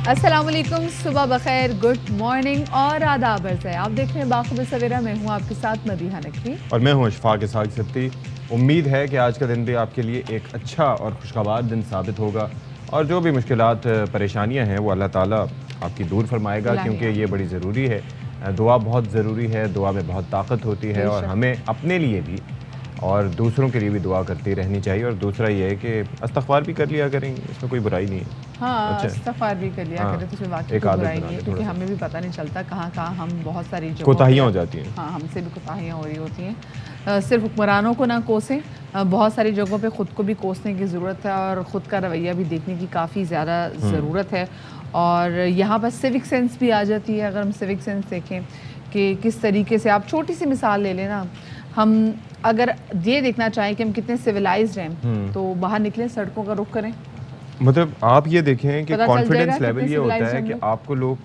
अस्सलाम वालेकुम, सुबह बखैर, गुड मॉर्निंग और आदाब अर्ज़ है। आप देख रहे हैं बाखबर सवेरा। मैं हूँ आपके साथ मदीहा नकवी और मैं हूँ अशफाक इसाक सिब्ती। उम्मीद है कि आज का दिन भी आपके लिए एक अच्छा और खुशगवार दिन साबित होगा और जो भी मुश्किलात परेशानियाँ हैं वो अल्लाह ताला आपकी दूर फरमाएगा, क्योंकि ये बड़ी ज़रूरी है। दुआ बहुत ज़रूरी है, दुआ में बहुत ताकत होती है और हमें अपने लिए भी और दूसरों के लिए भी दुआ करती रहनी चाहिए। और दूसरा ये है कि इस्तग़फ़ार भी कर लिया करें, इसमें कोई बुराई नहीं है। हाँ, अच्छा, इस्तग़फ़ार भी कर लिया करें तो उसमें वाक़ई एक कोई आदत बुराई बना नहीं है, लें क्योंकि थोड़ा सा, हमें भी पता नहीं चलता कहाँ कहाँ हम बहुत सारी जगहों कोताहियाँ हो जाती हैं। हाँ, हमसे भी कोताहियाँ हो रही होती हैं। सिर्फ हुक्मरानों को ना कोसें, बहुत सारी जगहों पे ख़ुद को भी कोसने की ज़रूरत है और ख़ुद का रवैया भी देखने की काफ़ी ज़्यादा ज़रूरत है। और यहाँ पर सिविक सेंस भी आ जाती है। अगर हम सिविक सेंस देखें कि किस तरीके से, आप छोटी सी मिसाल ले लें ना, हम अगर ये देखना चाहें कि हम कितने सिविलाइज्ड हैं तो बाहर निकलें, सड़कों का रुख करें, मतलब आप ये देखें कि पता चल जाएगा कॉन्फिडेंस लेवल कितने ये होता सिविलाइज्ड है हम कि लोग। आपको लोग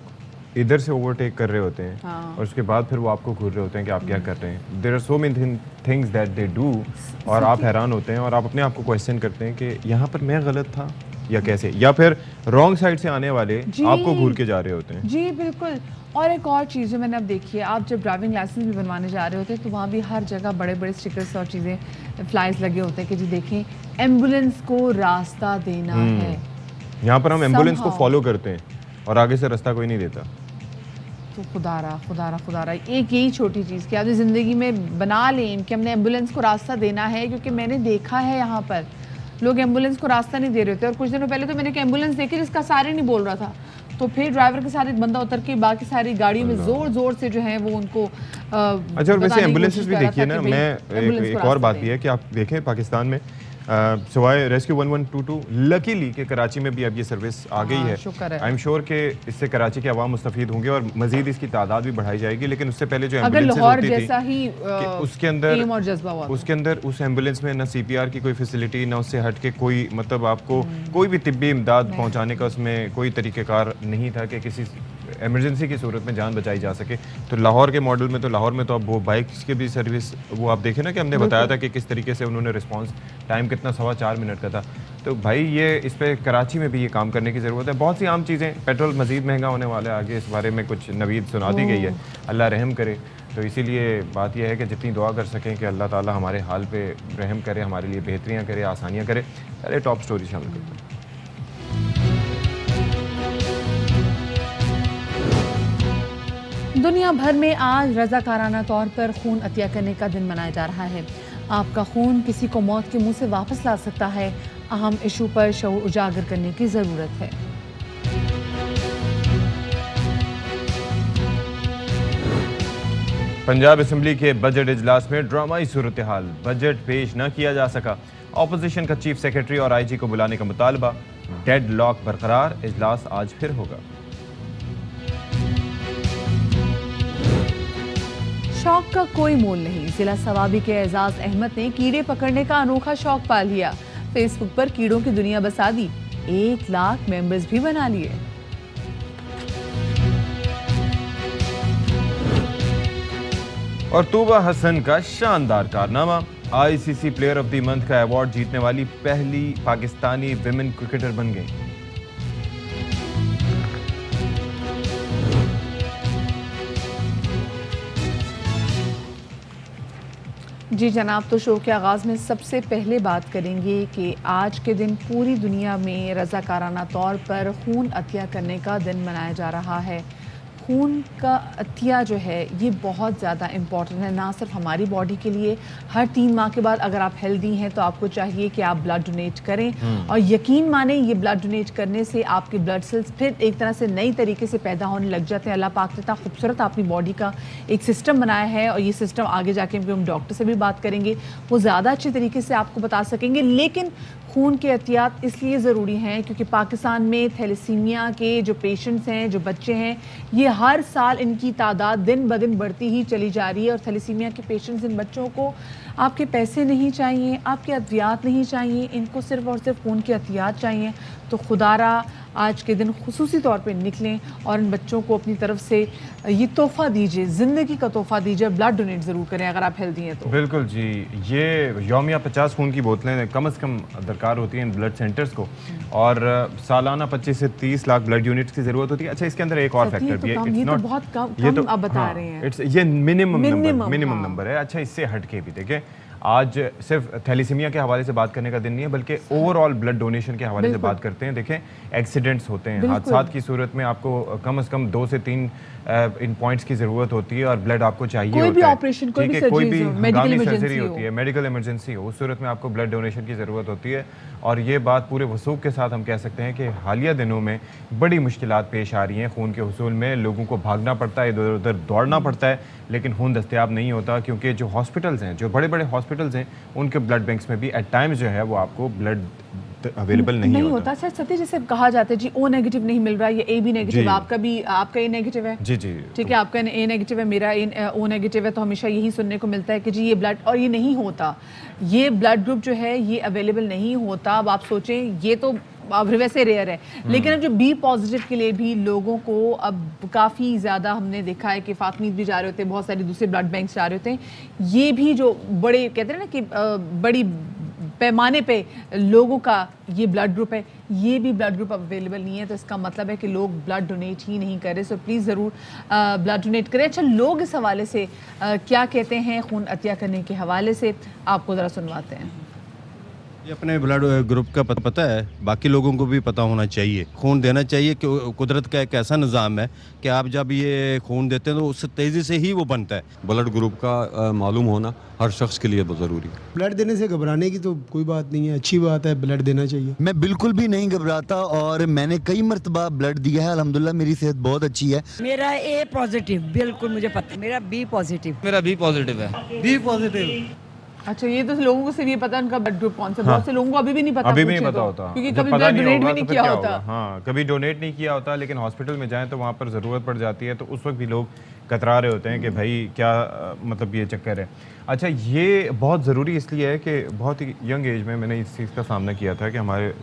इधर से ओवरटेक कर रहे होते हैं और हाँ, उसके बाद फिर वो आपको घूर रहे होते हैं कि आप क्या कर रहे हैं। There are so many things that they do और आप सही हैरान होते हैं और आप अपने आप को क्वेश्चन करते हैं कि यहाँ पर मैं गलत था या कैसे, या फिर रॉन्ग साइड से आने वाले जी, आपको घूर के जा रहे होते हैं। जी बिल्कुल। और एक और चीज़ जो मैंने अब देखी है, आप जब ड्राइविंग लाइसेंस भी बनवाने जा रहे होते हैं तो वहाँ भी हर जगह बड़े बड़े स्टिकर्स और चीज़ें, फ्लाइज लगे होते हैं कि जी देखें, एम्बुलेंस को रास्ता देना है। यहाँ पर हम एम्बुलेंस को Somehow, फॉलो करते हैं और आगे से रास्ता कोई नहीं देता। तो खुदारा एक यही छोटी चीज़ कि आप ज़िंदगी में बना लें कि हमने एम्बुलेंस को रास्ता देना है, क्योंकि मैंने देखा है यहाँ पर लोग एम्बुलेंस को रास्ता नहीं दे रहे थे। और कुछ दिनों पहले तो मैंने एक एम्बुलेंस देखी जिसका सारे नहीं बोल रहा था, तो फिर ड्राइवर के साथ एक बंदा उतर के बाकी सारी गाड़ी में ज़ोर ज़ोर से जो है वो उनको अच्छा, और वैसे बताने की एम्बुलेंसेस कोशिश भी कर रहा देखिए था ना, कि भाई मैं एम्बुलेंस को एक और रास्ता बात दें। भी है कि आप देखें पाकिस्तान में सिवाय रेस्क्यू 1122 लकीली कि कराची में भी अब ये सर्विस आ गई है। शुक्र है। आई एम श्योर कि इससे कराची के अवाम मुस्तफ़ीद होंगे और मज़ीद इसकी तादाद भी बढ़ाई जाएगी। लेकिन उससे पहले जो अगर एम्बुलेंसेज लाहौर होती थी जैसा ही कि उसके अंदर एम और जज्बा हुआ उस एम्बुलेंस में ना CPR की कोई फैसिलिटी, ना उससे हट के कोई, मतलब आपको कोई भी तिब्बी इमदाद पहुंचाने का उसमें कोई तरीक़ेकार नहीं था कि किसी इमरजेंसी की सूरत में जान बचाई जा सके। तो लाहौर के मॉडल में, तो लाहौर में तो अब वो बाइक्स की भी सर्विस, वो आप देखें ना कि हमने बताया था कि किस तरीके से उन्होंने रिस्पांस टाइम कितना 4.25 मिनट का था। तो भाई ये इस पे कराची में भी ये काम करने की ज़रूरत है। बहुत सी आम चीज़ें, पेट्रोल मज़ीद महंगा होने वाला है आगे, इस बारे में कुछ नवीद सुना दी गई है, अल्लाह रहम करे। तो इसीलिए बात यह है कि जितनी दुआ कर सकें कि अल्लाह ताला हमारे हाल पे रहम करे, हमारे लिए बेहतरियाँ करे, आसानियाँ करे। पहले टॉप स्टोरी शामिल करते हैं। दुनिया भर में आज रज़ाकाराना तौर पर खून अतिया करने का दिन मनाया जा रहा है। आपका खून किसी को मौत के मुंह से वापस ला सकता है। अहम इशू पर शऊर उजागर करने की ज़रूरत है। पंजाब असम्बली के बजट इजलास में ड्रामाई सूरत हाल, बजट पेश न किया जा सका। ऑपोजिशन का चीफ सेक्रेटरी और IG को बुलाने का मुतालबा। डेड लॉक बरकरार, इजलास आज फिर होगा। शौक का कोई मोल नहीं, जिला सवाबी के एजाज अहमद ने कीड़े पकड़ने का अनोखा शौक पा लिया। फेसबुक पर कीड़ों की दुनिया बसा दी, 1 लाख मेंबर्स भी बना लिए। और तूबा हसन का शानदार कारनामा, ICC player of the month का अवार्ड जीतने वाली पहली पाकिस्तानी विमेन क्रिकेटर बन गई। जी जनाब, तो शो के आगाज़ में सबसे पहले बात करेंगे कि आज के दिन पूरी दुनिया में रज़ाकाराना तौर पर खून अतिया करने का दिन मनाया जा रहा है। खून का अतिया जो है ये बहुत ज़्यादा इम्पॉर्टेंट है, ना सिर्फ हमारी बॉडी के लिए। हर 3 माह के बाद अगर आप हेल्दी हैं तो आपको चाहिए कि आप ब्लड डोनेट करें और यकीन माने ये ब्लड डोनेट करने से आपके ब्लड सेल्स फिर एक तरह से नई तरीके से पैदा होने लग जाते हैं। अल्लाह पाक ने इतना खूबसूरत अपनी बॉडी का एक सिस्टम बनाया है और ये सिस्टम आगे जाके हम डॉक्टर से भी बात करेंगे, वो ज़्यादा अच्छे तरीके से आपको बता सकेंगे। लेकिन खून के एहतियात इसलिए ज़रूरी हैं क्योंकि पाकिस्तान में थैलेसीमिया के जो पेशेंट्स हैं, जो बच्चे हैं, ये हर साल इनकी तादाद दिन ब दिन बढ़ती ही चली जा रही है। और थैलेसीमिया के पेशेंट्स, इन बच्चों को आपके पैसे नहीं चाहिए, आपके अद्वियात नहीं चाहिए, इनको सिर्फ और सिर्फ खून के अतियात चाहिए, तो खुदारा आज के दिन खुसूसी तौर पे निकलें और इन बच्चों को अपनी तरफ से ये तोहफ़ा दीजिए, ज़िंदगी का तोहफ़ा दीजिए, ब्लड डोनेट ज़रूर करें अगर आप हेल्दी हैं तो। बिल्कुल जी, ये यौमिया 50 खून की बोतलें कम से कम दरकार होती हैं इन ब्लड सेंटर्स को, और सालाना 25 से 30 लाख ब्लड यूनिट्स की ज़रूरत होती है। अच्छा, इसके अंदर एक और फैक्टर भी है, ये तो बहुत कम आप बता रहे हैं। ये मिनिमम हाँ। नंबर है। अच्छा, इससे हटके भी देखें, आज सिर्फ थैलीसीमिया के हवाले से बात करने का दिन नहीं है, बल्कि ओवरऑल ब्लड डोनेशन के हवाले से बात करते हैं। देखें, एक्सीडेंट्स होते हैं, हादसात की सूरत में आपको कम से कम 2 से 3 इन पॉइंट्स की ज़रूरत होती है और ब्लड आपको चाहिए होता है। कोई भी ऑपरेशन, कोई भी हंगामी सर्जरी होती है, मेडिकल इमरजेंसी हो, उस सूरत में आपको ब्लड डोनेशन की ज़रूरत होती है। और ये बात पूरे वसूख के साथ हम कह सकते हैं कि हालिया दिनों में बड़ी मुश्किलात पेश आ रही हैं खून के हुसूल में। लोगों को भागना पड़ता है, इधर उधर दौड़ना पड़ता है, लेकिन खून दस्तयाब नहीं होता, क्योंकि जो हॉस्पिटल्स हैं, जो बड़े बड़े हॉस्पिटल्स हैं, उनके ब्लड बैंक्स में भी एट टाइम्स जो है वो आपको ब्लड अवेलेबल नहीं होता। सर सत्य, जैसे कहा जाता है जी ओ नेगेटिव नहीं मिल रहा, ये ए बी नेगेटिव, आपका ए नेगेटिव है, जी जी, ठीक है, आपका ए नेगेटिव है, मेरा ओ नेगेटिव है, तो हमेशा यही सुनने को मिलता है कि जी ये ब्लड, और ये नहीं होता, ये ब्लड ग्रुप जो है ये अवेलेबल नहीं होता। अब आप सोचें, ये तो अब वैसे रेयर है, लेकिन अब जो बी पॉजिटिव के लिए भी लोगों को अब काफ़ी ज़्यादा हमने देखा है कि फातमीद भी जा रहे होते हैं, बहुत सारे दूसरे ब्लड बैंक्स जा रहे होते हैं। ये भी जो बड़े कहते हैं ना कि बड़ी पैमाने पे लोगों का ये ब्लड ग्रुप है, ये भी ब्लड ग्रुप अवेलेबल नहीं है, तो इसका मतलब है कि लोग ब्लड डोनेट ही नहीं कर रहे। सो प्लीज़ ज़रूर ब्लड डोनेट करें। अच्छा, लोग इस हवाले से क्या कहते हैं खून अतिया करने के हवाले से, आपको ज़रा सुनवाते हैं। ये अपने ब्लड ग्रुप का पता है, बाकी लोगों को भी पता होना चाहिए। खून देना चाहिए कि कुदरत का एक ऐसा निज़ाम है कि आप जब ये खून देते हैं तो उससे तेज़ी से ही वो बनता है। ब्लड ग्रुप का मालूम होना हर शख्स के लिए बहुत ज़रूरी है। ब्लड देने से घबराने की तो कोई बात नहीं है, अच्छी बात है, ब्लड देना चाहिए। मैं बिल्कुल भी नहीं घबराता और मैंने कई मरतबा ब्लड दिया है, अल्हम्दुलिल्लाह मेरी सेहत बहुत अच्छी है। मेरा ए पॉजिटिव, बिल्कुल मुझे पता। मेरा बी पॉजिटिव। मेरा बी पॉजिटिव है। B positive. अच्छा, ये तो लोगों को सिर्फ ये पता है उनका ब्लड ग्रुप कौन सा, बहुत से लोगों को अभी भी नहीं पता, अभी भी नहीं पता होता, क्योंकि कभी ब्लड डोनेट भी नहीं किया होता। हाँ, कभी डोनेट नहीं किया होता, लेकिन हॉस्पिटल में जाएं तो वहाँ पर ज़रूरत पड़ जाती है, तो उस वक्त भी लोग कतरा रहे होते हैं कि भाई क्या मतलब ये चक्कर है। अच्छा, ये बहुत ज़रूरी इसलिए है कि बहुत ही यंग एज में मैंने इस चीज़ का सामना किया था कि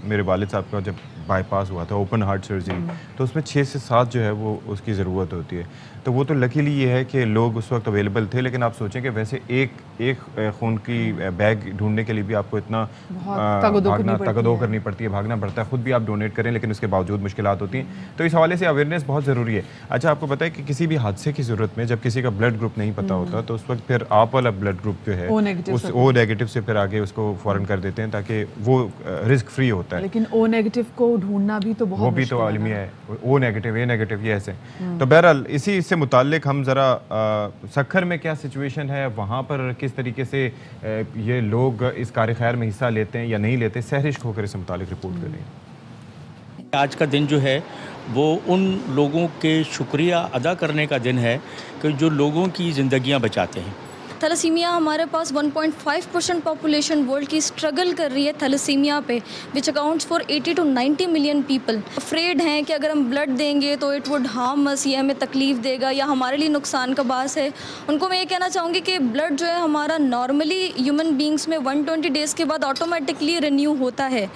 मेरे वालिद साहब का जब बाईपास हुआ था, ओपन हार्ट सर्जरी, तो उसमें 6 से 7 जो है वो उसकी ज़रूरत होती है। तो वो तो लकीली ये है कि लोग उस वक्त अवेलेबल थे, लेकिन आप सोचें कि वैसे एक खून की बैग ढूंढने के लिए भी आपको इतना तगदो करनी पड़ती है, भागना पड़ता है, खुद भी आप डोनेट करें लेकिन उसके बावजूद मुश्किलात होती हैं। तो इस हवाले से अवेयरनेस बहुत ज़रूरी है। अच्छा, आपको पता है कि किसी भी हादसे की ज़रूरत में जब किसी का ब्लड ग्रुप नहीं पता होता, तो उस वक्त फिर आप वाला ब्लड ग्रुप जो है उस ओ नेगेटिव से फिर आगे उसको फ़ौरन कर देते हैं, ताकि वो रिस्क फ्री होता है। लेकिन ओ नेगेटिव को ढूंढना भी तो बहुत, वो भी तो आलमिया है, ओ नेगेटिव, ए नेगेटिव, ये ऐसे। तो बहरहाल इसी से मुताल्लिक हम ज़रा सखर में क्या सिचुएशन है, वहाँ पर किस तरीके से ये लोग इस कार खैर में हिस्सा लेते हैं या नहीं लेते, सहरिश होकर इससे मुताल्लिक रिपोर्ट करें। आज का दिन जो है वो उन लोगों के शुक्रिया अदा करने का दिन है कि जो लोगों की ज़िंदगियां बचाते हैं। थैलेसीमिया हमारे पास 1.5% पॉपुलेशन वर्ल्ड की स्ट्रगल कर रही है थैलेसीमिया पे, which accounts for 80 to 90 million people. Afraid हैं कि अगर हम ब्लड देंगे तो इट वुड हार्म अस, ये हमें तकलीफ़ देगा या हमारे लिए नुकसान का बास है। उनको मैं ये कहना चाहूँगी कि ब्लड जो है हमारा नॉर्मली ह्यूमन बींग्स में 120 डेज़ के बाद ऑटोमेटिकली रिन्यू होता है।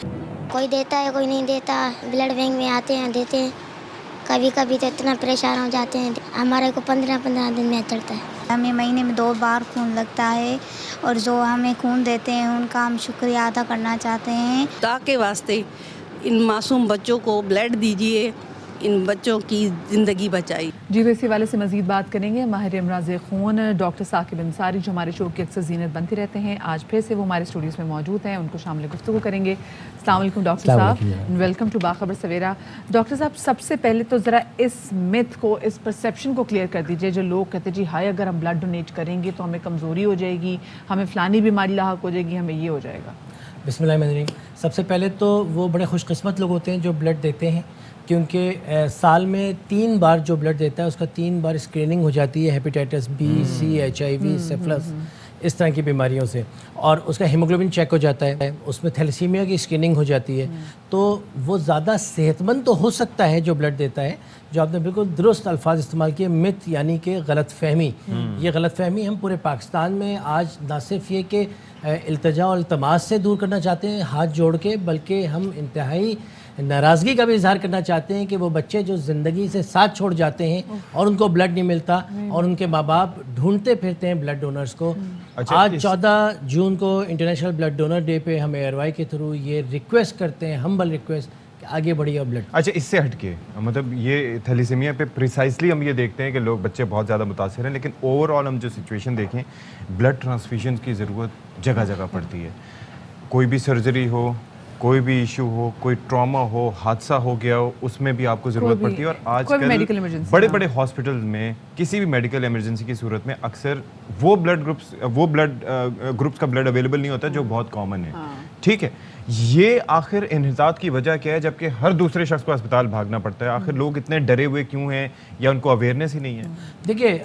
कोई देता है, कोई नहीं देता। ब्लड बैंक में आते हैं, देते हैं, कभी कभी तो इतना परेशान हो जाते हैं, हमारे को 15-15 दिन में चलता है। हमें महीने में 2 बार खून लगता है और जो हमें खून देते हैं उनका हम शुक्रिया अदा करना चाहते हैं। खुदा के वास्ते इन मासूम बच्चों को ब्लड दीजिए, इन बच्चों की ज़िंदगी बचाई। जी, तो इसी वाले से मज़ीद बात करेंगे माहिर अमराज़ खून डॉक्टर साकिब अंसारी, जो हमारे शो की अक्सर ज़ीनत बनती रहते हैं। आज फिर से वो हमारे स्टूडियोज़ में मौजूद हैं, उनको शामिल गुफ्तगू करेंगे। अस्सलाम वालेकुम डॉक्टर साहब, वेलकम टू बाखबर सवेरा। डॉक्टर साहब, सबसे पहले तो ज़रा इस मिथ को, इस परसेप्शन को क्लियर कर दीजिए, जो लोग कहते हैं जी हाय अगर हम ब्लड डोनेट करेंगे तो हमें कमज़ोरी हो जाएगी, हमें फ़लानी बीमारी लाहक हो जाएगी, हमें ये हो जाएगा। बिस्मिल्लाह। सबसे पहले तो वो बड़े खुशकिस्मत लोग होते हैं जो ब्लड देते हैं, क्योंकि साल में 3 बार जो ब्लड देता है उसका 3 बार स्क्रीनिंग हो जाती है, हेपेटाइटिस बी, सी, HIV, सिफिलिस। इस तरह की बीमारियों से, और उसका हीमोग्लोबिन चेक हो जाता है, उसमें थैलेसीमिया की स्क्रीनिंग हो जाती है, तो वो ज़्यादा सेहतमंद तो हो सकता है जो ब्लड देता है। जो आपने बिल्कुल दुरुस्त अल्फाज इस्तेमाल किए, मिथ यानी कि गलतफहमी, ये गलतफहमी हम पूरे पाकिस्तान में आज ना सिर्फ ये कि इल्तिजा और इल्तमास से दूर करना चाहते हैं हाथ जोड़ के, बल्कि हम इंतहाई नाराज़गी का भी इजहार करना चाहते हैं कि वो बच्चे जो ज़िंदगी से साथ छोड़ जाते हैं और उनको ब्लड नहीं मिलता और उनके माँ बाप ढूंढते फिरते हैं ब्लड डोनर्स को। आज 14 जून को इंटरनेशनल ब्लड डोनर डे पे हम ARY के थ्रू ये रिक्वेस्ट करते हैं, हम्बल रिक्वेस्ट, कि आगे बढ़िए और ब्लड। अच्छा, इससे हटके मतलब ये थैलेसीमिया पे प्रिसाइसली हम ये देखते हैं कि लोग बच्चे बहुत ज़्यादा मुतासिर हैं, लेकिन ओवरऑल हम जो सिचुएशन देखें, ब्लड ट्रांसफ्यूजन की ज़रूरत जगह जगह पड़ती है। कोई भी सर्जरी हो, कोई भी इशू हो, कोई ट्रॉमा हो, हादसा हो गया हो, उसमें भी आपको ज़रूरत पड़ती है। और आजकल बड़े बड़े हॉस्पिटल्स में किसी भी मेडिकल इमरजेंसी की सूरत में अक्सर वो ब्लड ग्रुप्स का ब्लड अवेलेबल नहीं होता जो बहुत कॉमन है। ठीक है, ये आखिर इन्हिसात की वजह क्या है, जबकि हर दूसरे शख्स को अस्पताल भागना पड़ता है? आखिर लोग इतने डरे हुए क्यों हैं, या उनको अवेयरनेस ही नहीं है? देखिए,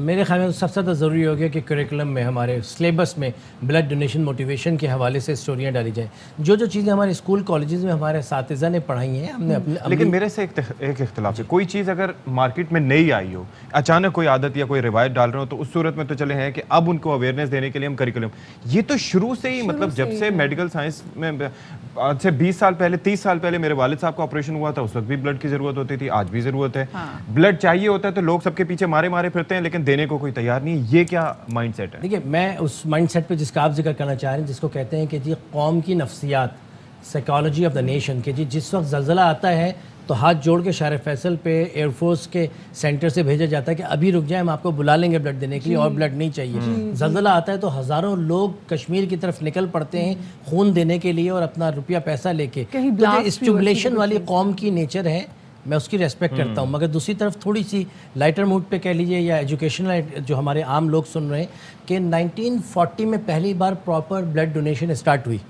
मेरे ख्याल में सबसे ज़्यादा ज़रूरी हो गया कि करिकुलम में, हमारे सिलेबस में ब्लड डोनेशन मोटिवेशन के हवाले से स्टोरियाँ डाली जाएँ। जो जो चीज़ें हमारे स्कूल कॉलेजेस में हमारे साथिज़ा ने पढ़ाई हैं, हमने अपने लेकिन मेरे से एक इख्तिलाफ है, कोई चीज़ अगर मार्केट में नई आई हो, अचानक कोई आदत या कोई रिवायत डाल रहे हो, तो उस सूरत में तो चले हैं कि अब उनको अवेयरनेस देने के लिए हम करिकुलम, ये तो शुरू से ही मतलब जब से मेडिकल साइंस में आज से 20 साल पहले, 30 साल पहले मेरे वालिद साहब का ऑपरेशन हुआ था, उस वक्त भी ब्लड की जरूरत होती थी, आज भी जरूरत है। ब्लड चाहिए होता है तो लोग सबके पीछे मारे मारे फिरते हैं, लेकिन देने को कोई तैयार नहीं है। ये क्या माइंडसेट है? देखिए, मैं उस माइंडसेट पे जिसका आप जिक्र करना चाह रहे हैं, जिसको कहते हैं कि जी कौम की नफ्सियात, साइकोलॉजी ऑफ द नेशन, के जी जिस वक्त ज़लज़ला आता है तो हाथ जोड़ के शार फैसल पे एयरफोर्स के सेंटर से भेजा जाता है कि अभी रुक जाए, हम आपको बुला लेंगे ब्लड देने के लिए, और ब्लड नहीं चाहिए। ज़लज़ला आता है तो हज़ारों लोग कश्मीर की तरफ निकल पड़ते हैं खून देने के लिए और अपना रुपया पैसा लेके। तो जो स्टिमुलेशन वाली कौम की नेचर है, मैं उसकी रेस्पेक्ट करता हूँ, मगर दूसरी तरफ थोड़ी सी लाइटर मूड पे कह लीजिए, या एजुकेशनल जो हमारे आम लोग सुन रहे हैं कि 1940 में पहली बार प्रॉपर ब्लड डोनेशन स्टार्ट हुई।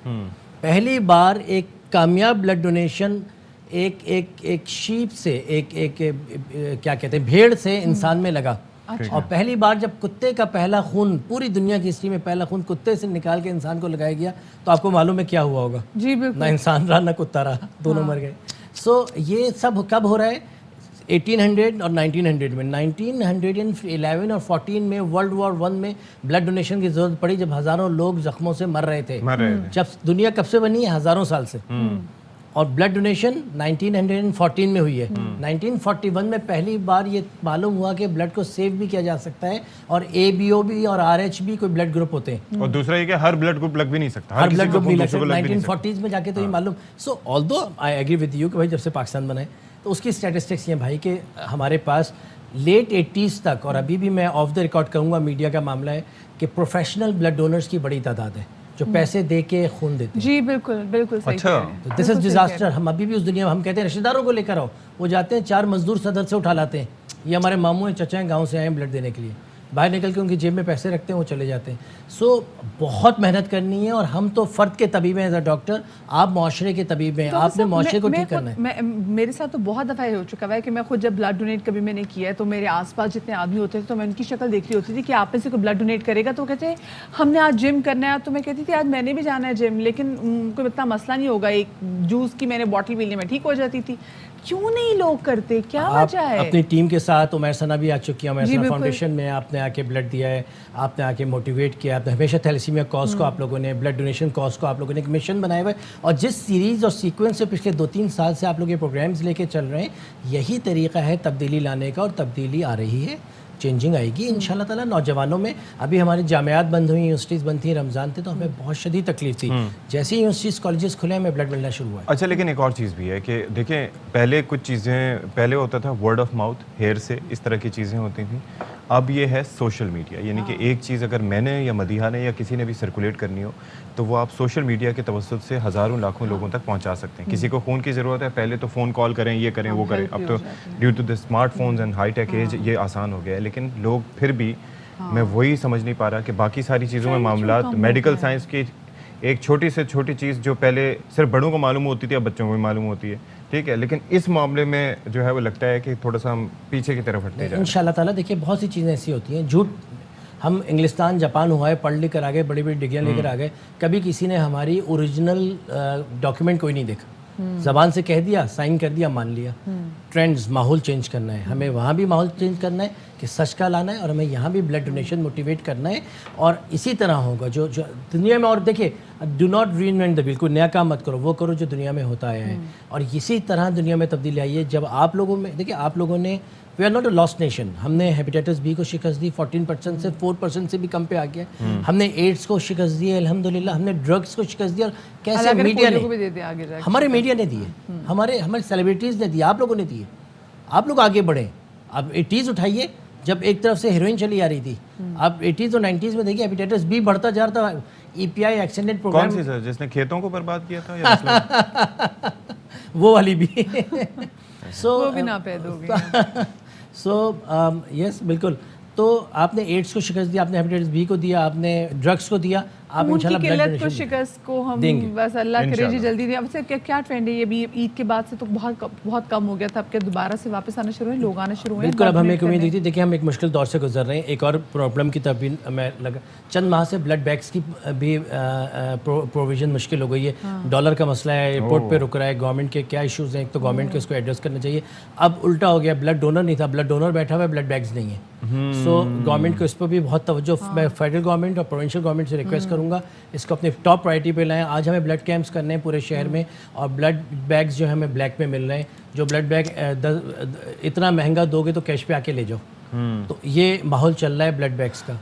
पहली बार एक कामयाब ब्लड डोनेशन एक शीप से, क्या कहते हैं, भेड़ से इंसान में लगा। और पहली बार जब कुत्ते का पहला खून, पूरी दुनिया की हिस्ट्री में पहला खून कुत्ते से निकाल के इंसान को लगाया गया, तो आपको मालूम है क्या हुआ होगा? जी बिल्कुल, ना इंसान रहा ना कुत्ता रहा, दोनों मर गए। सो ये सब कब हो रहा है? 1800 और 1900 में। 1911 और 14 में वर्ल्ड वॉर 1 में ब्लड डोनेशन की जरूरत पड़ी, जब हज़ारों लोग जख्मों से मर रहे थे। जब दुनिया कब से बनी है? हज़ारों साल से। और ब्लड डोनेशन 1914 में हुई है। 1941 में पहली बार ये मालूम हुआ कि ब्लड को सेव भी किया जा सकता है, और ABO भी और RH भी कोई ब्लड ग्रुप होते हैं। और दूसरा ये कि हर ब्लड ग्रुप लग भी नहीं सकता, हर ब्लड ग्रुप नहीं लग सकता। 1940s में जाके तो ये मालूम। So although I agree with you कि भाई जब से पाकिस्तान बना है, तो उसकी स्टैटिस्टिक्स ये भाई कि हमारे पास लेट 80s तक, और अभी भी मैं ऑफ द रिकॉर्ड कहूँगा, मीडिया का मामला है कि प्रोफेशनल ब्लड डोनर्स की बड़ी तादाद है जो पैसे दे के खून देते हैं। जी बिल्कुल बिल्कुल सही। अच्छा, दिस इज डिजास्टर। हम अभी भी उस दुनिया में, हम कहते हैं रिश्तेदारों को लेकर आओ, वो जाते हैं 4 मजदूर सदर से उठा लाते हैं। ये हमारे मामू हैं, चचा हैं, गाँव से आए हैं ब्लड देने के लिए, बाहर निकल के उनकी जेब में पैसे रखते हैं, वो चले जाते हैं। सो बहुत मेहनत करनी है, और हम तो फ़र्द के तबीब हैं एज अ डॉक्टर, आप माशरे के तबीब हैं, आपने माशरे को ठीक करना है। मेरे साथ तो बहुत दफ़ा हो चुका है कि मैं खुद जब ब्लड डोनेट कभी मैंने किया है, तो मेरे आसपास जितने आदमी होते थे, तो मैं उनकी शक्ल देख रही होती थी कि आप में से कोई ब्लड डोनेट करेगा, तो कहते हैं हमने आज जिम करना है। तो मैं कहती थी आज मैंने भी जाना है जिम, लेकिन कोई इतना मसला नहीं होगा, एक जूस की मैंने बॉटल पी ली, मैं ठीक हो जाती थी। क्यों नहीं लोग करते, क्या वजह है? अपनी टीम के साथ उमर सना भी आ चुकी है, उमर सना फाउंडेशन में आपने आके ब्लड दिया है, आपने आके मोटिवेट किया, आपने हमेशा थैलेसीमिया कॉज को, आप लोगों ने ब्लड डोनेशन कॉज को, आप लोगों ने एक मिशन बनाया हुआ है, और जिस सीरीज़ और सीक्वेंस से पिछले 2-3 साल से आप लोग ये प्रोग्राम्स लेके चल रहे हैं, यही तरीका है तब्दीली लाने का, और तब्दीली आ रही है, चेंजिंग आएगी इंशाल्लाह ताला। नौजवानों में अभी हमारी जामियात बंद हुई, यूनिवर्सिटीज़ बंद थी, रमज़ान थे, तो हमें बहुत शदीद तकलीफ थी। जैसे ही यूनिवर्सिटीज़ कॉलेजेस खुले, हमें ब्लड मिलना शुरू हुआ। अच्छा, लेकिन एक और चीज़ भी है कि देखें, पहले कुछ चीज़ें, पहले होता था वर्ड ऑफ माउथ, हेयर से, इस तरह की चीज़ें होती थी। अब ये है सोशल मीडिया, यानी कि एक चीज़ अगर मैंने या मदीहा ने या किसी ने भी सर्कुलेट करनी हो, तो वो आप सोशल मीडिया के तवस्सुत से हज़ारों लाखों लोगों तक पहुंचा सकते हैं। किसी को फ़ोन की ज़रूरत है, पहले तो फ़ोन कॉल करें, ये करें, वो करें। अब तो due to the smartphones and high tech age ये आसान हो गया है, लेकिन लोग फिर भी, मैं वही समझ नहीं पा रहा कि बाकी सारी चीज़ों में मामला, मेडिकल साइंस की एक छोटी से छोटी चीज़ जो पहले सिर्फ बड़ों को मालूम होती थी, अब बच्चों को भी मालूम होती है, ठीक है, लेकिन इस मामले में जो है वो लगता है कि थोड़ा सा हम पीछे की तरफ हटते जा रहे हैं। इंशाल्लाह ताला देखिए, बहुत सी चीज़ें ऐसी होती हैं, झूठ हम इंग्लिस्तान जापान हुआ है, पढ़ लिख कर आ गए, बड़ी बड़ी डिग्रियाँ लेकर आ गए, कभी किसी ने हमारी ओरिजिनल डॉक्यूमेंट कोई नहीं देखा। ज़बान से कह दिया, साइन कर दिया, मान लिया। ट्रेंड्स, माहौल चेंज करना है हमें, वहाँ भी माहौल चेंज करना है कि सच का लाना है, और हमें यहाँ भी ब्लड डोनेशन मोटिवेट करना है। और इसी तरह होगा जो जो दुनिया में। और देखिए, do not reinvent the wheel, कोई नया काम मत करो, वो करो जो दुनिया में होता आया है। और इसी तरह दुनिया में तब्दीली आई है जब आप लोगों में, देखिए आप लोगों ने, we are not a lost nation, हमने हेपेटाइटिस बी को शिकस्त दी, 14% से 4% से भी कम पे आ गया। हमने एड्स को शिकस्त दी है अल्हम्दुलिल्लाह, हमने ड्रग्स को शिकस्त दिया। और कैसे मीडिया ने, हमारे मीडिया ने दिए, हमारे सेलिब्रिटीज़ ने दिए, आप लोगों ने दिए। आप लोग आगे बढ़े। अब 80s उठाइए, जब एक तरफ से हेरोइन चली आ रही थी, अब 80s और 90s में देखिए हेपेटाइटिस बी बढ़ता जा रहा था। EPI एक्सटेंडेड प्रोग्राम, कौन सी सर, जिसने खेतों को बर्बाद किया था या वो वाली भी वो भी ना पैदा हो गई। यस बिल्कुल। तो आपने एड्स को शिकस्त दिया, आपने हेपेटाइटिस बी को दिया, आपने ड्रग्स को दिया, आप इंशाल्लाह ब्लड किल्लत को डोनेशन शिकस्त को हम देंगे। बस अल्लाह करे जी जल्दी दें। अब से क्या ट्रेंड है ये भी? ईद के बाद से तो बहुत कम हो गया था, अब क्या दोबारा से वापस आना शुरू है, लोग आना शुरू हुए? बिल्कुल, अब हमें एक उम्मीद थी। देखिए, हम एक मुश्किल दौर से गुजर रहे हैं, एक और प्रॉब्लम की तरफ भी मैं लगा। चंद माह से ब्लड बैंक्स की भी प्रोविजन मुश्किल हो गई है। डॉलर का मसला है, एयरपोर्ट पे रुक रहा है, गवर्नमेंट के क्या इशूज़ हैं, एक तो गवर्नमेंट को इसको एड्रेस करना चाहिए। अब उल्टा हो गया, ब्लड डोनर नहीं था, ब्लड डोनर बैठा हुआ है, ब्लड बैंक्स नहीं है। सो गवर्नमेंट को इस पर भी बहुत तवज्जो, मैं फेडरल गवर्नमेंट और प्रोविंशियल गवर्नमेंट से रिक्वेस्ट करूँगा, इसको अपने टॉप प्रायोरिटी पे लाएं। आज हमें ब्लड कैंप्स करने हैं पूरे शहर में, और ब्लड बैग्स जो है हमें ब्लैक में मिल रहे हैं। जो ब्लड बैग इतना महंगा दोगे तो कैश पे आके ले जाओ। तो ये माहौल चल रहा है ब्लड बैग्स का।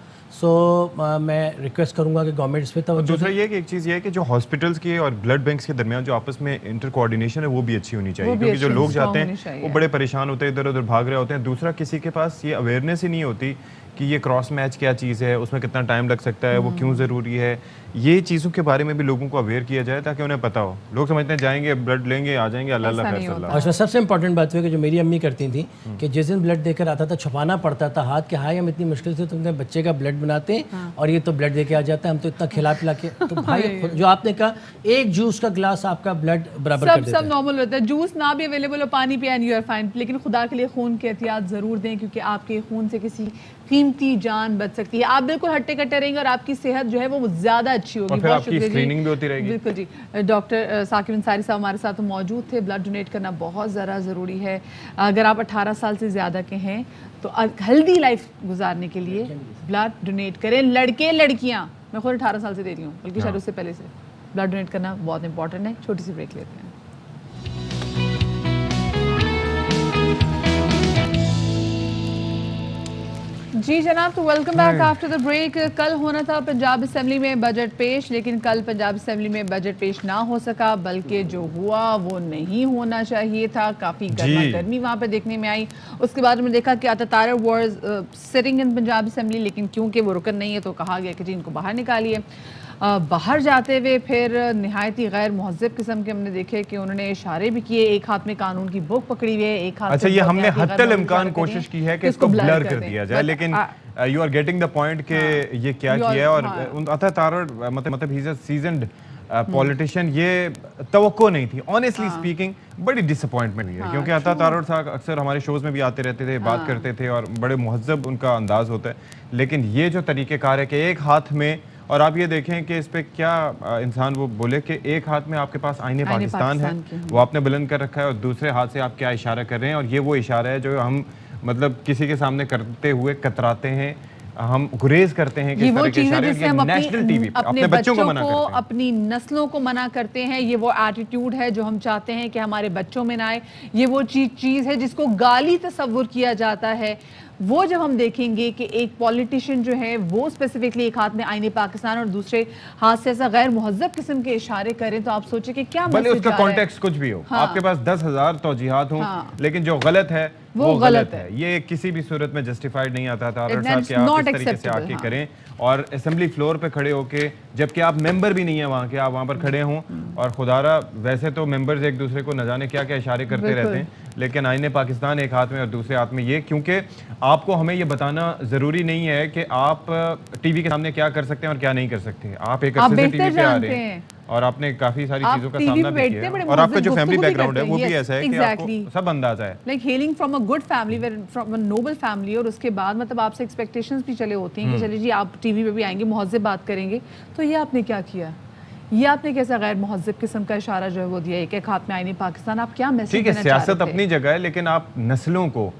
मैं रिक्वेस्ट करूंगा कि गवर्नमेंट इस पे तवज्जो। दूसरा ये कि एक चीज़ ये है कि जो हॉस्पिटल्स की और ब्लड बैंक्स के दरमियान जो आपस में इंटर कोऑर्डिनेशन है वो भी अच्छी होनी चाहिए, क्योंकि जो लोग जाते हैं वो बड़े परेशान होते हैं, इधर उधर भाग रहे होते हैं। दूसरा, किसी के पास ये अवेयरनेस ही नहीं होती कि ये क्रॉस मैच क्या चीज़ है, उसमें कितना टाइम लग सकता है, वो क्यों ज़रूरी है। ये चीज़ों के बारे में भी लोगों को अवेयर किया जाए ताकि उन्हें पता हो। लोग समझते हैं जाएंगे ब्लड लेंगे आ जाएंगे, अल्लाह अल्लाह फैसला। और इसमें सबसे इंपॉर्टेंट बात है कि जो मेरी अम्मी करती थी कि जिस दिन ब्लड देकर आता था छुपाना पड़ता था हाथ के, हाय हम इतनी मुश्किल से तुमने बच्चे का ब्लड बनाते हैं और ये तो ब्लड देके आ जाता है, हम तो इतना खिला पिला के। तो भाई जो आपने कहा, एक जूस का गिलास आपका ब्लड बराबर कर देता है। सब नॉर्मल होता है, जूस ना भी अवेलेबल हो, पानी पिया एंड यू आर फाइन। लेकिन खुदा के लिए खून की एहतियात ज़रूर दें, क्योंकि आपके खून से किसी कीमती जान बच सकती है। आप बिल्कुल हट्टे कट्टे रहेंगे और आपकी सेहत जो है वो ज़्यादा अच्छी होगी। बहुत शुक्रिया, स्क्रीनिंग भी होती रहेगी। बिल्कुल जी। डॉक्टर साकिब अंसारी साहब हमारे साथ मौजूद थे। ब्लड डोनेट करना बहुत ज़्यादा ज़रूरी है। अगर आप 18 साल से ज़्यादा के हैं तो हेल्दी लाइफ गुजारने के लिए ब्लड डोनेट करें। लड़के लड़कियाँ, मैं खुद 18 साल से दे रही हूँ, बल्कि शायद उससे पहले से। ब्लड डोनेट करना बहुत इंपॉर्टेंट है। छोटी सी ब्रेक लेते हैं। जी जनाब, तो welcome back after the break. कल होना था पंजाब असेंबली में बजट पेश, लेकिन कल पंजाब असेंबली में बजट पेश ना हो सका, बल्कि जो हुआ वो नहीं होना चाहिए था। काफ़ी गर्मा गर्मी वहाँ पे देखने में आई। उसके बाद में देखा कि अतातारा was sitting in Punjab assembly, लेकिन क्योंकि वो रुकन नहीं है तो कहा गया कि जी इनको बाहर निकालिए। बाहर जाते हुए फिर नहायत ही गैर महज़ब किस्म के हमने देखे कि उन्होंने इशारे भी किए, एक हाथ में कानून की बुक पकड़ी हुई है, एक हाथ अच्छा, ये हमने हत्तल इम्कान कोशिश की है कि इसको ब्लर कर दिया जाए, लेकिन you are getting the point कि ये क्या किया है। और अतातारा मतलब ही इज अ सीजन्ड पॉलिटिशियन, ये तवक्को नहीं थी। ऑनेस्टली स्पीकिंग बड़ी डिसअपॉइंटमेंट हुई है, क्योंकि अतातारा साहब अक्सर हमारे शोज में भी आते रहते थे, बात करते थे और बड़े मुहज़्ज़ब उनका अंदाज होता है। लेकिन ये जो तरीक़ेकार है कि एक हाथ में, और आप ये देखें कि इस पे क्या इंसान वो बोले कि एक हाथ में आपके पास आईने पाकिस्तान है, वो आपने बुलंद कर रखा है, और दूसरे हाथ से आप क्या इशारा कर रहे हैं। और ये वो इशारा है जो हम मतलब किसी के सामने करते हुए कतराते हैं, हम गुरेज करते हैं कि इस तरह के इशारे नेशनल टीवी अपने बच्चों को मना करते हैं, अपनी नस्लों को मना करते हैं। ये वो एटीट्यूड है जो हम चाहते हैं कि हमारे बच्चों में ना आए। ये वो चीज़ है जिसको गाली तस्वुर किया जाता है। वो जब हम देखेंगे कि एक पॉलिटिशियन जो है वो स्पेसिफिकली एक हाथ में आईने पाकिस्तान और दूसरे हाथ से ऐसा गैर मुहज़्ज़ब किस्म के इशारे करें, तो आप सोचे कि क्या भले उसका कॉन्टेक्स्ट कुछ भी हो। आपके पास 10,000 तौजीहात हों, लेकिन जो गलत है वो गलत है। ये किसी भी सूरत में जस्टिफाइड नहीं आता था। आप इस तरीके से आके करें और असेंबली फ्लोर पे खड़े होके, जबकि आप मेंबर भी नहीं है वहाँ के, आप वहाँ पर खड़े हों और खुदारा वैसे तो मेंबर्स एक दूसरे को न जाने क्या क्या इशारे करते रहते हैं, लेकिन आईने पाकिस्तान एक हाथ में और दूसरे हाथ में ये, क्योंकि आपको हमें ये बताना ज़रूरी नहीं है कि आप टीवी के सामने क्या कर सकते हैं और क्या नहीं कर सकते। आप एक अरसे से टीवी पे आ रहे हैं और आपने काफी सारी आप चीजों का टीवी सामना पे भी बैठते किया हैं, है बड़े और आपका जो मुहज़्ज़ब फैमिली गुफ्तगू भी बैकग्राउंड है करते वो हैं। भी Yes, ऐसा है कि exactly. आपको सब अंदाजा है। Like hailing from a good family, from a Nobel family, और उसके बाद मतलब आपसे एक्सपेक्टेशंस भी चले होती हैं कि चलिए जी आप टीवी पे भी आएंगे, मुहज़्ज़ब बात करेंगे, तो ये आपने क्या किया? ये आपने कैसा गैर मुहज़्ज़ब किस्म का इशारा जो है वो दिया, एक हाथ में आईने पाकिस्तान, आप क्या मैसेज ठीक है, देना चाह सियासत रहे थे? अपनी जगह है, लेकिन आप नस्लों को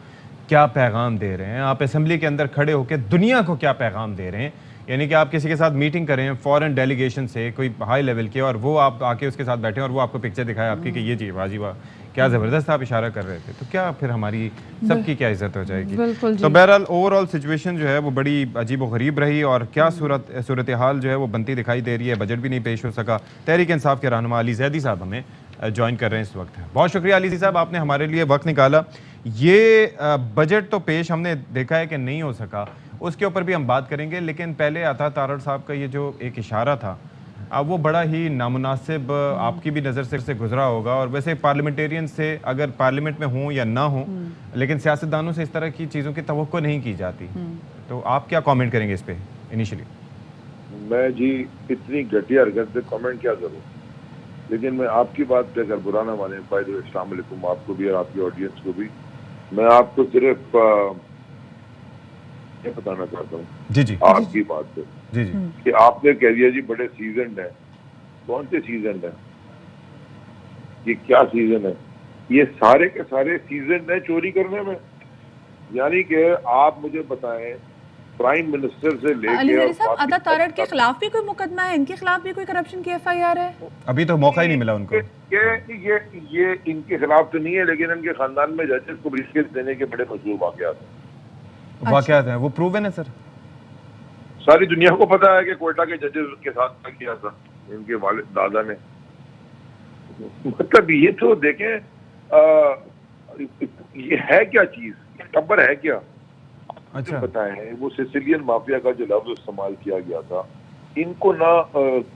क्या पैगाम दे रहे हैं? आप असेंबली के अंदर खड़े होकर दुनिया को क्या पैगाम दे रहे हैं? यानी कि आप किसी के साथ मीटिंग करें फॉरेन डेलीगेशन से, कोई हाई लेवल के, और वो आप आके उसके साथ बैठे और वो आपको पिक्चर दिखाए आपकी कि ये जी वाजी वाह, क्या ज़बरदस्त आप इशारा कर रहे थे, तो क्या फिर हमारी सबकी क्या इज्जत हो जाएगी? बिल्कुल तो बहरहाल ओवरऑल सिचुएशन जो है वो बड़ी अजीब व गरीब रही, और क्या सूरत हाल जो है वो बनती दिखाई दे रही है। बजट भी नहीं पेश हो सका। तहरीक इंसाफ के रहनुमा अली जैदी साहब हमें ज्वाइन कर रहे हैं इस वक्त। बहुत शुक्रिया अली साहब, आपने हमारे लिए वक्त निकाला। ये बजट तो पेश हमने देखा है कि नहीं हो सका, उसके ऊपर भी हम बात करेंगे, लेकिन पहले अता तारड़ साहब का ये जो एक इशारा था, अब वो बड़ा ही नामुनासिब आपकी भी नज़र से गुजरा होगा, और वैसे पार्लियामेंटेरियन से अगर पार्लियामेंट में हों या ना हों, लेकिन सियासतदानों से इस तरह की चीज़ों की तवक्को नहीं की जाती, तो आप क्या कमेंट करेंगे इस पे इनिशियली? मैं जी इतनी घटिया हरकत पे कमेंट क्या करूं, लेकिन मैं आपकी बात पे अगर बुरा ना माने, भाई अस्सलाम वालेकुम आपको भी और आपकी ऑडियंस को भी, मैं आपको सिर्फ ये बताना चाहता हूँ जी जी आपकी बात पे जी जी कि आपने कह दिया जी बड़े सीजन है। कौन से सीजन है? ये क्या सीजन है? ये सारे के सारे सीजन है चोरी करने में। यानी कि आप मुझे बताएं, प्राइम मिनिस्टर से अली लेके जैदी साहब, अता तारड़ के खिलाफ भी कोई मुकदमा है, इनके खिलाफ भी कोई करप्शन की FIR है? अभी तो मौका ही नहीं मिला उनको। ये इनके खिलाफ तो नहीं है, लेकिन इनके खानदान में जजेस को ब्रीफकेस देने के बड़े मशहूर वाकयात हैं। वाकयात हैं, वो प्रूवन है सर। सारी दुनिया को पता है कि कोयटा के जजेस के साथ क्या किया था इनके वालिद दादा ने। मतलब ये तो देखें, ये है क्या चीज, टब्बर है क्या? अच्छा बताएं, वो सिसिलियन माफिया का जो लफ्ज इस्तेमाल किया गया था, इनको ना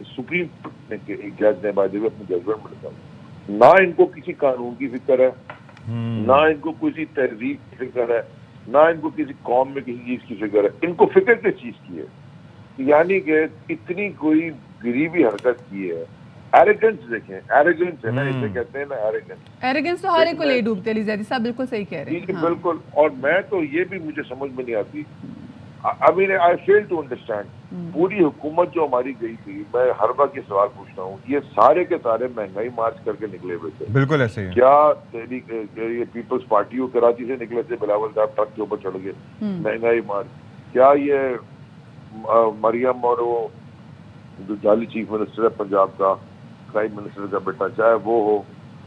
सुप्रीम कोर्ट के एक जज ने बाय द वे अपनी जजमेंट में लिखा, ना इनको किसी कानून की फिक्र है, ना इनको किसी तहजीब की फिक्र है, ना इनको किसी कौम में किसी चीज की फिक्र है। इनको फिक्र किस चीज की है? यानी कि इतनी कोई गरीबी हरकत की है। एरोगेंस देखें, एरोगेंस है ना, इसे कहते हैं ना एरोगेंस। एरोगेंस तो हर एक को ले डूबते, अली जैदी साहब बिल्कुल सही कह रहे हैं। हाँ। बिल्कुल। और मैं तो ये भी मुझे समझ में नहीं आती, आई फेल टू अंडरस्टैंड, पूरी हुकूमत जो हमारी गई थी, मैं हर बार ये सवाल पूछता हूँ, ये सारे के सारे महंगाई मार्च करके निकले हुए थे। बिल्कुल ऐसे ही। क्या ये पीपल्स पार्टी कराची से निकले थे, बिलावल साहब ट्रक के ऊपर चढ़ गए, महंगाई मार्च? क्या ये मरियम और वो जो जाली चीफ मिनिस्टर है पंजाब का, प्राइम मिनिस्टर का बेटा, चाहे वो हो,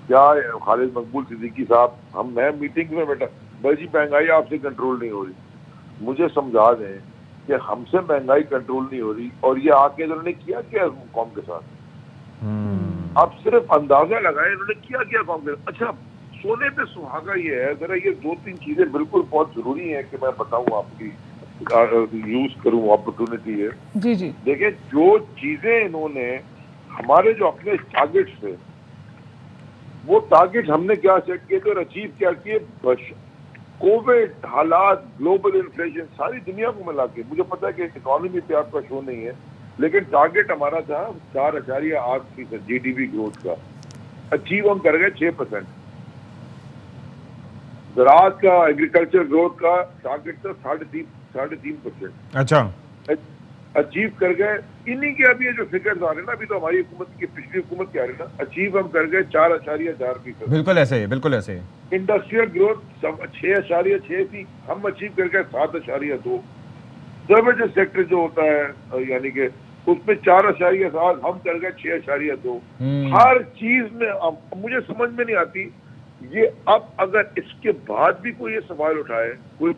क्या खालिद मकबूल सिद्दीकी साहब, मैं मीटिंग में बैठा, भाई जी महंगाई आपसे कंट्रोल नहीं हो रही, मुझे समझा दें कि हमसे महंगाई कंट्रोल नहीं हो रही, और ये आके इन्होंने किया क्या कौम के साथ? आप सिर्फ अंदाजा लगाएं इन्होंने किया क्या कौम के साथ। अच्छा, सोने पे सुहागा ये है, जरा ये दो तीन चीजें बिल्कुल बहुत जरूरी है कि मैं बताऊं, आपकी यूज करूं, अपॉर्चुनिटी है। जी जी देखिए, जो चीजें इन्होंने हमारे जो अपने टारगेट्स थे, वो टारगेट हमने क्या सेट किए थे और अचीव क्या किए? कोविड हालात, ग्लोबल इन्फ्लेशन, सारी दुनिया को मिला के, मुझे पता है कि इकोनॉमी पे आपका शो नहीं है, लेकिन टारगेट हमारा था 4.8% GDP ग्रोथ का, अचीव हम कर गए 6%। ज़राअत का, एग्रीकल्चर ग्रोथ का टारगेट था 3.5%। अच्छा, अचीव कर गए। इन्हीं के अभी ये जो फिगर्स आ रहे हैं ना, अभी तो हमारी हुकूमत की, पिछली हुकूमत क्या रही ना, अचीव हम कर गए 4.4%। बिल्कुल ऐसे ही, बिल्कुल ऐसे ही। इंडस्ट्रियल ग्रोथ 6.6 थी, हम अचीव कर गए 7.2। सर्विसेज सेक्टर जो होता है यानी कि उसमें 4.7, हम कर गए 6.2। हर चीज में मुझे समझ में नहीं आती ये। अब अगर इसके बाद भी कोई ये सवाल उठाए, कोई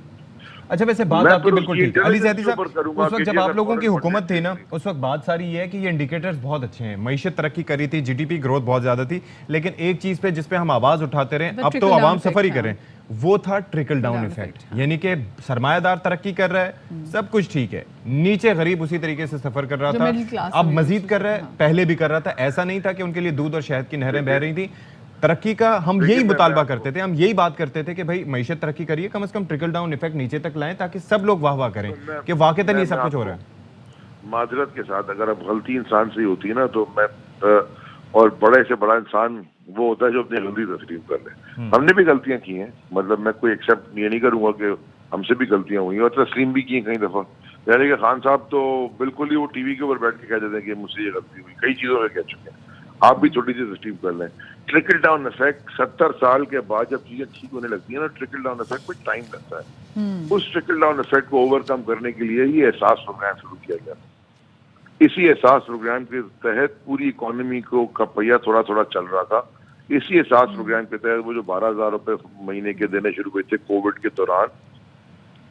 अच्छा, वैसे बात आपकी बिल्कुल ठीक है अली जैदी साहब। उस वक्त जब आप लोगों की हुकूमत थी ना, उस वक्त बात सारी ये है कि ये इंडिकेटर्स बहुत अच्छे हैं, मईशत तरक्की करी थी, GDP ग्रोथ बहुत ज्यादा थी, लेकिन एक चीज पे जिस पे हम आवाज उठाते रहे, अब तो आवाम सफर ही करें, वो था ट्रिकल डाउन इफेक्ट। यानी कि सरमायादार तरक्की कर रहा है, सब कुछ ठीक है, नीचे गरीब उसी तरीके से सफर कर रहा था, अब मजीद कर रहा है, पहले भी कर रहा था। ऐसा नहीं था कि उनके लिए दूध और शहद की नहरें बह रही थी। तरक्की का हम यही मुतालबा करते थे, हम यही बात करते थे कि भाई मईशत तरक्की करिए, कम से कम ट्रिकल डाउन इफेक्ट नीचे तक लाएं, ताकि सब लोग वाह वाह करें कि वाकई ये सब कुछ हो रहा है। माजरत के साथ, अगर अब गलती इंसान से होती है ना, तो मैं और बड़े से बड़ा इंसान वो होता है जो अपनी गलती तस्लीम कर ले। हमने भी गलतियां की हैं, मतलब मैं कोई एक्सेप्ट ये नहीं करूंगा कि हमसे भी गलतियां हुई और तस्लीम भी की हैं कई दफा। यानी कि खान साहब तो बिल्कुल ही वो टीवी के ऊपर बैठ के कह देते हैं कि मुझसे ये गलती हुई, कई चीजों में कह चुके हैं। आप भी छोटी सी तस्लीम कर लें। ट्रिकल डाउन इफेक्ट 70 साल के बाद जब चीजें ठीक होने लगती है ना, ट्रिकल डाउन इफेक्ट में टाइम लगता है। उस ट्रिकल डाउन इफेक्ट को ओवरकम करने के लिए ही एहसास प्रोग्राम शुरू किया गया। इसी एहसास प्रोग्राम के तहत पूरी इकोनॉमी को का पहिया थोड़ा थोड़ा चल रहा था। इसी एहसास प्रोग्राम के तहत वो जो 12,000 रुपए महीने के देने शुरू हुए थे कोविड के दौरान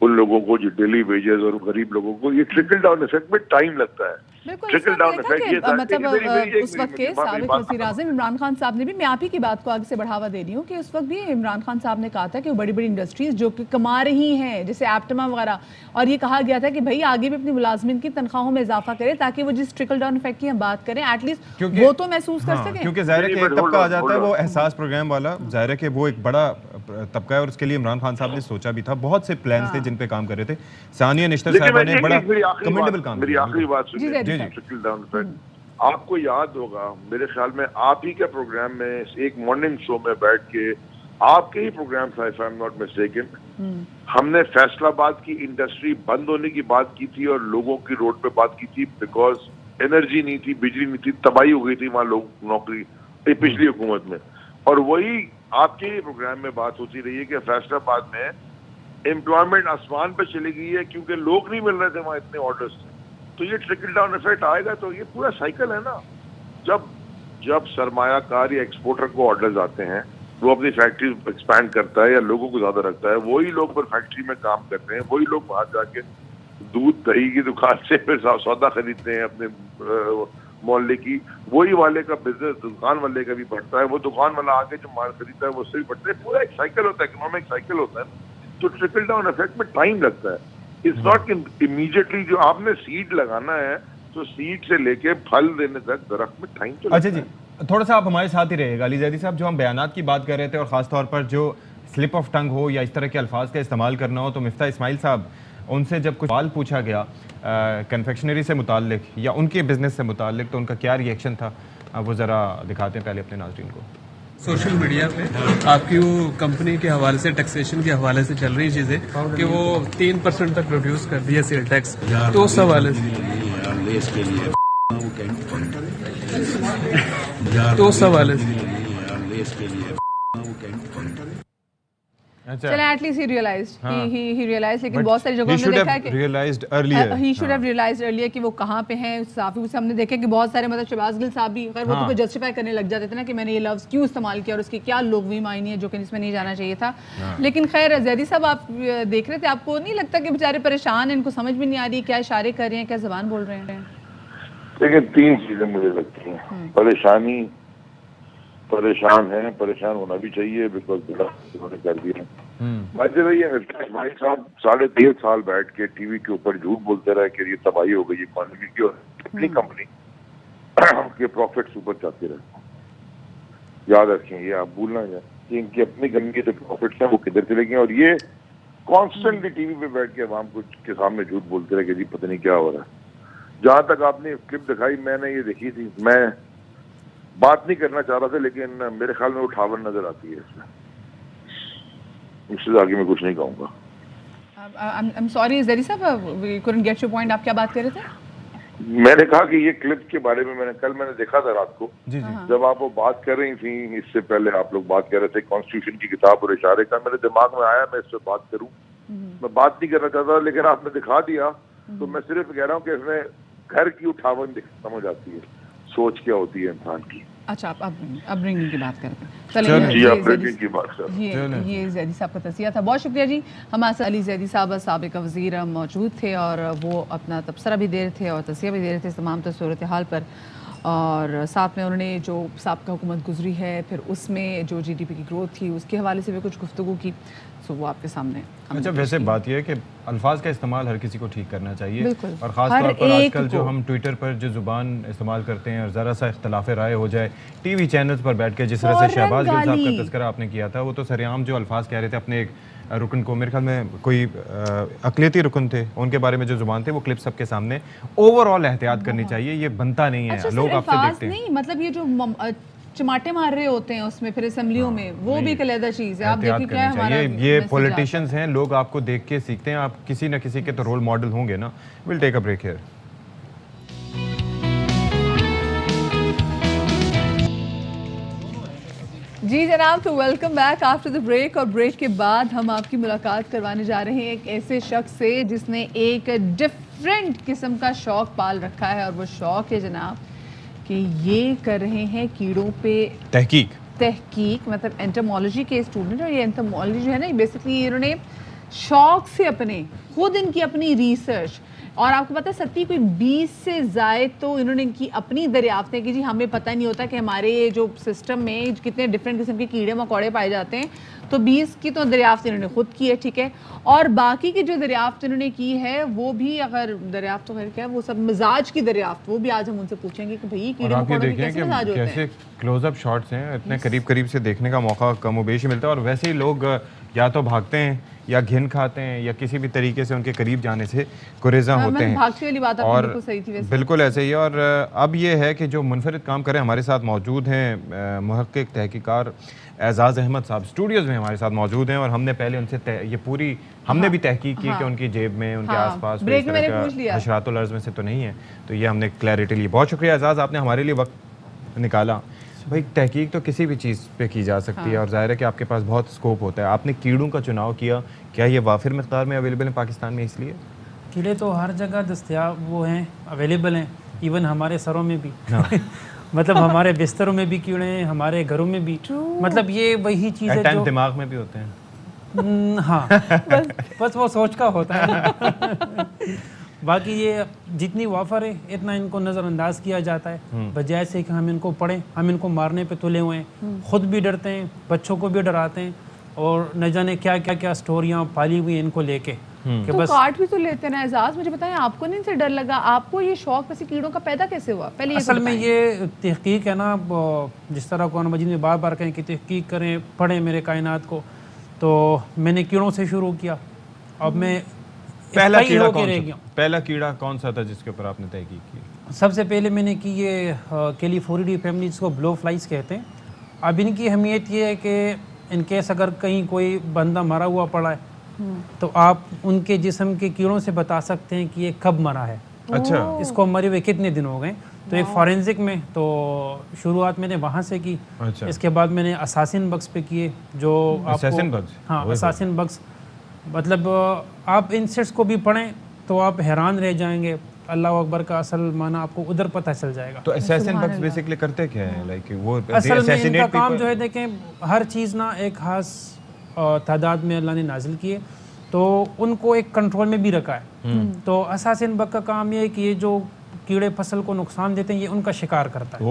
उन लोगों को जो डेली वेजेस और गरीब लोगों को, ये ट्रिकल डाउन इफेक्ट में टाइम लगता है। ट्रिकल डाउन इफेक्ट ये था मतलब उस वक्त के साबिक वज़ीर आज़म इमरान खान साहब ने भी, मैं आप ही की बात को आगे से बढ़ावा दे रही हूँ कि उस वक्त भी इमरान खान साहब ने कहा था कि वो बड़ी बड़ी इंडस्ट्रीज जो कि कमा रही हैं जैसे एप्टमा वगैरह, और ये कहा गया था कि भाई आगे भी अपनी मुलाजमिन की तनख्वाहों में इजाफा करें ताकि वो जिस ट्रिकल डाउन इफेक्ट की हम बात करें एटलीस्ट वो तो महसूस कर सकें। क्योंकि ज़ाहिर है कि एक तबका आ जाता है वो एहसास प्रोग्राम वाला, ज़ाहिर है कि वो एक बड़ा तबका है और उसके लिए इमरान खान साहब ने सोचा भी था, बहुत से प्लान्स थे जिन पे काम कर रहे थे। सानिया निश्तर साहिबा ने बड़ा कमेंडेबल काम किया। मेरी आखिरी बात सुनिए, ट्रिकल डाउन इफेक्ट आपको याद होगा, मेरे ख्याल में आप ही के प्रोग्राम में एक मॉर्निंग शो में बैठ के आपके ही प्रोग्राम था if I am not mistaken, हमने फैसलाबाद की इंडस्ट्री बंद होने की बात की थी और लोगों की रोड पे बात की थी बिकॉज एनर्जी नहीं थी, बिजली नहीं थी, तबाही हो गई थी वहां लोग नौकरी पिछली हुकूमत में। और वही आपके ही प्रोग्राम में बात होती रही है कि फैसलाबाद में एम्प्लॉयमेंट आसमान पे चली गई है क्योंकि लोग नहीं मिल रहे थे वहां, इतने ऑर्डर्स थे। तो ये ट्रिकल डाउन इफेक्ट आएगा तो ये पूरा साइकिल है ना। जब सरमायाकार या एक्सपोर्टर को ऑर्डर्स आते हैं वो अपनी फैक्ट्री एक्सपैंड करता है या लोगों को ज्यादा रखता है, वही लोग फिर फैक्ट्री में काम करते हैं, वही लोग बाहर जाके दूध दही की दुकान से फिर सौदा खरीदते हैं अपने मोहल्ले की, वही वाले का बिजनेस दुकान वाले का भी बढ़ता है, वो दुकान वाला आके जो माल खरीदता है वो उससे भी बढ़ता है। पूरा एक साइकिल होता है, इकोनॉमिक साइकिल होता है। तो ट्रिकल डाउन इफेक्ट में टाइम लगता है। इट्स नॉट इमीडिएटली जो आपने सीड लगाना है तो सीड से लेके फल देने तक दरख्त में टाइम तो अच्छा जी, थोड़ा सा आप हमारे साथ ही रहिएगा। अली जैदी साहब, जो हम बयानात की बात कर रहे थे और ख़ास तौर पर जो स्लिप ऑफ टंग हो या इस तरह के अल्फाज का इस्तेमाल करना हो, तो मिफ्ता इस्माइल साहब उनसे जब कुछ सवाल पूछा गया कन्फेक्शनरी से मुताल्लिक या उनके बिजनेस से मुताल्लिक, तो उनका क्या रिएक्शन था वो ज़रा दिखाते हैं पहले अपने नाज़रीन को। सोशल मीडिया पे आपकी वो कंपनी के हवाले से, टैक्सेशन के हवाले से चल रही चीज़ें कि वो 3% तक रिड्यूस कर दिया सेल टैक्स, तो उस हवाले से चले at least he realised he realised, लेकिन बहुत सारी जगहों में देखा है कि realised earlier, he should have realised earlier कि वो कहाँ पे हैं। उस हमने देखा कि बहुत सारे मतलब शहबाज गिल साहब भी खैर वो तो जस्टिफाई करने लग जाते थे ना कि मैंने ये लफ्ज़ क्यों इस्तेमाल किया और उसकी क्या लुग़वी मायने है जो कि इसमें नहीं जाना चाहिए था। लेकिन खैर जैदी साहब आप देख रहे थे, आपको नहीं लगता कि बेचारे परेशान हैं, इनको समझ भी नहीं आ रही क्या इशारे कर रहे हैं, क्या ज़बान बोल रहे हैं? देखिए 3 चीजें मुझे लगती हैं। परेशान है, परेशान होना भी चाहिए बिकॉज उन्होंने कर दिया। भाई साहब 3.5 साल बैठ के टीवी के ऊपर झूठ बोलते रहे कि ये तबाही हो गई इकोनॉमी की और अपनी कंपनी के प्रॉफिट्स ऊपर जाते रहे। याद रखें, ये आप भूलना जाए कि इनकी अपनी कंपनी के जो प्रॉफिट्स हैं वो किधर चले गए और ये कॉन्स्टेंटली टीवी पे बैठ के आवाम के सामने झूठ बोलते रहे कि जी पता नहीं क्या हो रहा है। जहां तक आपने क्लिप दिखाई, मैंने ये देखी थी, मैं बात नहीं करना चाह रहा था लेकिन मेरे ख्याल में उठावन नजर आती है इसमें, इससे आगे मैं कुछ नहीं कहूँगा। I'm sorry ज़री साहब, we couldn't get your point, आप क्या बात कर रहे थे? मैंने कहा कि ये क्लिप के बारे में मैंने देखा था रात को जब आप वो बात कर रही थी। इससे पहले आप लोग बात कर रहे थे कॉन्स्टिट्यूशन की किताब और इशारे का, मेरे दिमाग में आया मैं इस पर बात करूं। मैं बात नहीं करना चाहता लेकिन आपने दिखा दिया तो मैं सिर्फ कह रहा हूँ कि इसमें घर की उठावन समझ आती है, सोच क्या होती है इंसान की। अच्छा, आप अपब्रिंगिंग की बात करते हैं। ये ज़ैदी साहब का तज़किया था, बहुत शुक्रिया जी। हमारे साथ अली ज़ैदी साहब साबिक़ वज़ीर मौजूद थे और वो अपना तबसरा भी दे रहे थे और तज़किया भी दे रहे थे तमाम सूरत हाल पर, और साथ में उन्होंने जो साबिक़ हुकूमत गुजरी है फिर उसमें जो GDP की ग्रोथ थी उसके हवाले से भी कुछ गुफ्तगू की, सो वो आपके सामने। अच्छा, वैसे बात यह है कि अल्फाज का इस्तेमाल हर किसी को ठीक करना चाहिए और ख़ास तौर पर आजकल जो हम ट्विटर पर जो ज़ुबान इस्तेमाल करते हैं और ज़रा सा इख्तलाफ राय हो जाए टीवी चैनल्स पर बैठ के, जिस तरह से शहबाज गिल साहब का तज़किरा आपने किया था, वो तो सरेआम जो अल्फाज कह रहे थे अपने एक रुकन को, मेरे ख्याल में कोई अक़लियती रुकन थे, उनके बारे में जो जुबान थे वो क्लिप सबके सामने। ओवरऑल एहतियात करनी चाहिए, ये बनता नहीं है। अच्छा, लोग आपसे देखते हैं नहीं, मतलब ये जो चमाटे मार रहे होते हैं उसमें फिर असेंबलियों में, वो भी एक अलग चीज है। आप देखिए क्या है हमारा ये पॉलिटिशियंस हैं, लोग आपको देख के सीखते हैं, आप किसी न किसी के तो रोल मॉडल होंगे ना। Will take a break here. जी जनाब, तो welcome back after the break. और ब्रेक के बाद हम आपकी मुलाकात करवाने जा रहे हैं एक ऐसे शख्स से जिसने एक डिफरेंट किस्म का शौक पाल रखा है, और वो शौक है जनाब कि ये कर रहे हैं कीड़ों पे तहकीक, मतलब एंटोमोलॉजी के स्टूडेंट। और ये एंटोमोलॉजी जो है ना, बेसिकली इन्होंने शौक से अपने खुद इनकी अपनी रिसर्च, और आपको पता है सत्ती कोई 20 से ज़ायद तो इन्होंने की अपनी दरियाफ्तें की। जी हमें पता नहीं होता कि हमारे जो सिस्टम में कितने डिफरेंट किस्म के कीड़े मकोड़े पाए जाते हैं, तो 20 की तो दरियाफ्त इन्होंने खुद की है, ठीक है। और बाकी की जो दरियाफ्त इन्होंने की है वो भी, अगर दरियाफ्त तो क्या है, वो सब मिजाज की दरियाफ्त, वो भी आज हम उनसे पूछेंगे कि भाई कीड़े मकोड़ों के कैसे मिजाज होते हैं। क्लोजअप शॉट्स हैं, इतने करीब करीब से देखने का मौका कम व बेशी मिलता है, और वैसे ही लोग या तो भागते हैं या घिन खाते हैं या किसी भी तरीके से उनके करीब जाने से गुरेज़ा होते हैं। भागने वाली बात और बिल्कुल सही थी वैसे। बिल्कुल ऐसे ही। और अब ये है कि जो मुनफरिद काम करें, हमारे साथ मौजूद हैं मुहक्किक तहकीकार एजाज़ अहमद साहब, स्टूडियोज़ में हमारे साथ मौजूद हैं, और हमने पहले उनसे ये पूरी हमने भी तहकीक की कि उनकी जेब में, उनके आसपास ब्रेक में मैंने पूछ लिया हशरातुल अर्ज़ में से तो नहीं है, तो ये हमने क्लैरिटी ली। बहुत शुक्रिया एजाज़, आपने हमारे लिए वक्त निकाला। भाई तहकीक तो किसी भी चीज़ पे की जा सकती है, और ज़ाहिर है कि आपके पास बहुत स्कोप होता है। आपने कीड़ों का चुनाव किया, क्या ये वाफिर मिक़दार में अवेलेबल है पाकिस्तान में इसलिए? कीड़े तो हर जगह दस्तयाब वो हैं, अवेलेबल हैं, इवन हमारे सरों में भी मतलब हमारे बिस्तरों में भी कीड़े हैं, हमारे घरों में भी। मतलब ये वही चीज़ है जो दिमाग में भी होते हैं। हाँ बस वो सोच का होता है बाकी ये जितनी वाफर है इतना इनको नज़रअंदाज किया जाता है, बजाय से कि हम इनको पढ़ें। हम इनको मारने पे तुले हुए हैं, खुद भी डरते हैं, बच्चों को भी डराते हैं, और न जाने क्या क्या क्या स्टोरियाँ पाली हुई हैं इनको लेके कि तो बस काट भी तो लेते हैं ना। एजाज, मुझे बताएं, आपको नहीं से डर लगा? आपको ये शौक वैसे कीड़ों का पैदा कैसे हुआ? पहले असल में ये तहकीक है ना, जिस तरह कुरान मजीद में बार बार कहें कि तहकीक करें, पढ़ें मेरे कायनात को, तो मैंने कीड़ों से शुरू किया। अब मैं पहला कीड़ा कौन सा था जिसके ऊपर आपने तहकीक की? सबसे पहले मैंने की ये कैलिफोरिडी फैमिली, जिसको ब्लो फ्लाइज कहते हैं। अब इनकी अहमियत ये है कि इनकेस अगर कहीं कोई बंदा मरा हुआ पड़ा है तो आप उनके जिस्म के कीड़ों से बता सकते हैं कि ये कब मरा है, अच्छा इसको मरे हुए कितने दिन हो गए। तो एक फॉरेंसिक में तो शुरुआत मैंने वहाँ से की। अच्छा। इसके बाद मैंने असासिन बग्स पे किए, जो आपको हाँ असासिन बग्स, मतलब आप इंसेक्ट्स को भी पढ़ें तो आप हैरान रह जाएंगे। अल्लाह अकबर का असल माना आपको उधर पता चल जाएगा। तो असैसिन बग्स बेसिकली करते क्या है? लाइक वो असल में इनका काम जो है, देखें हर चीज़ ना एक खास तादाद में अल्लाह ने नाजिल किए, तो उनको एक कंट्रोल में भी रखा है। तो असासिन बग का काम ये है कि ये जो कीड़े फसल को नुकसान देते हैं ये उनका शिकार करता है,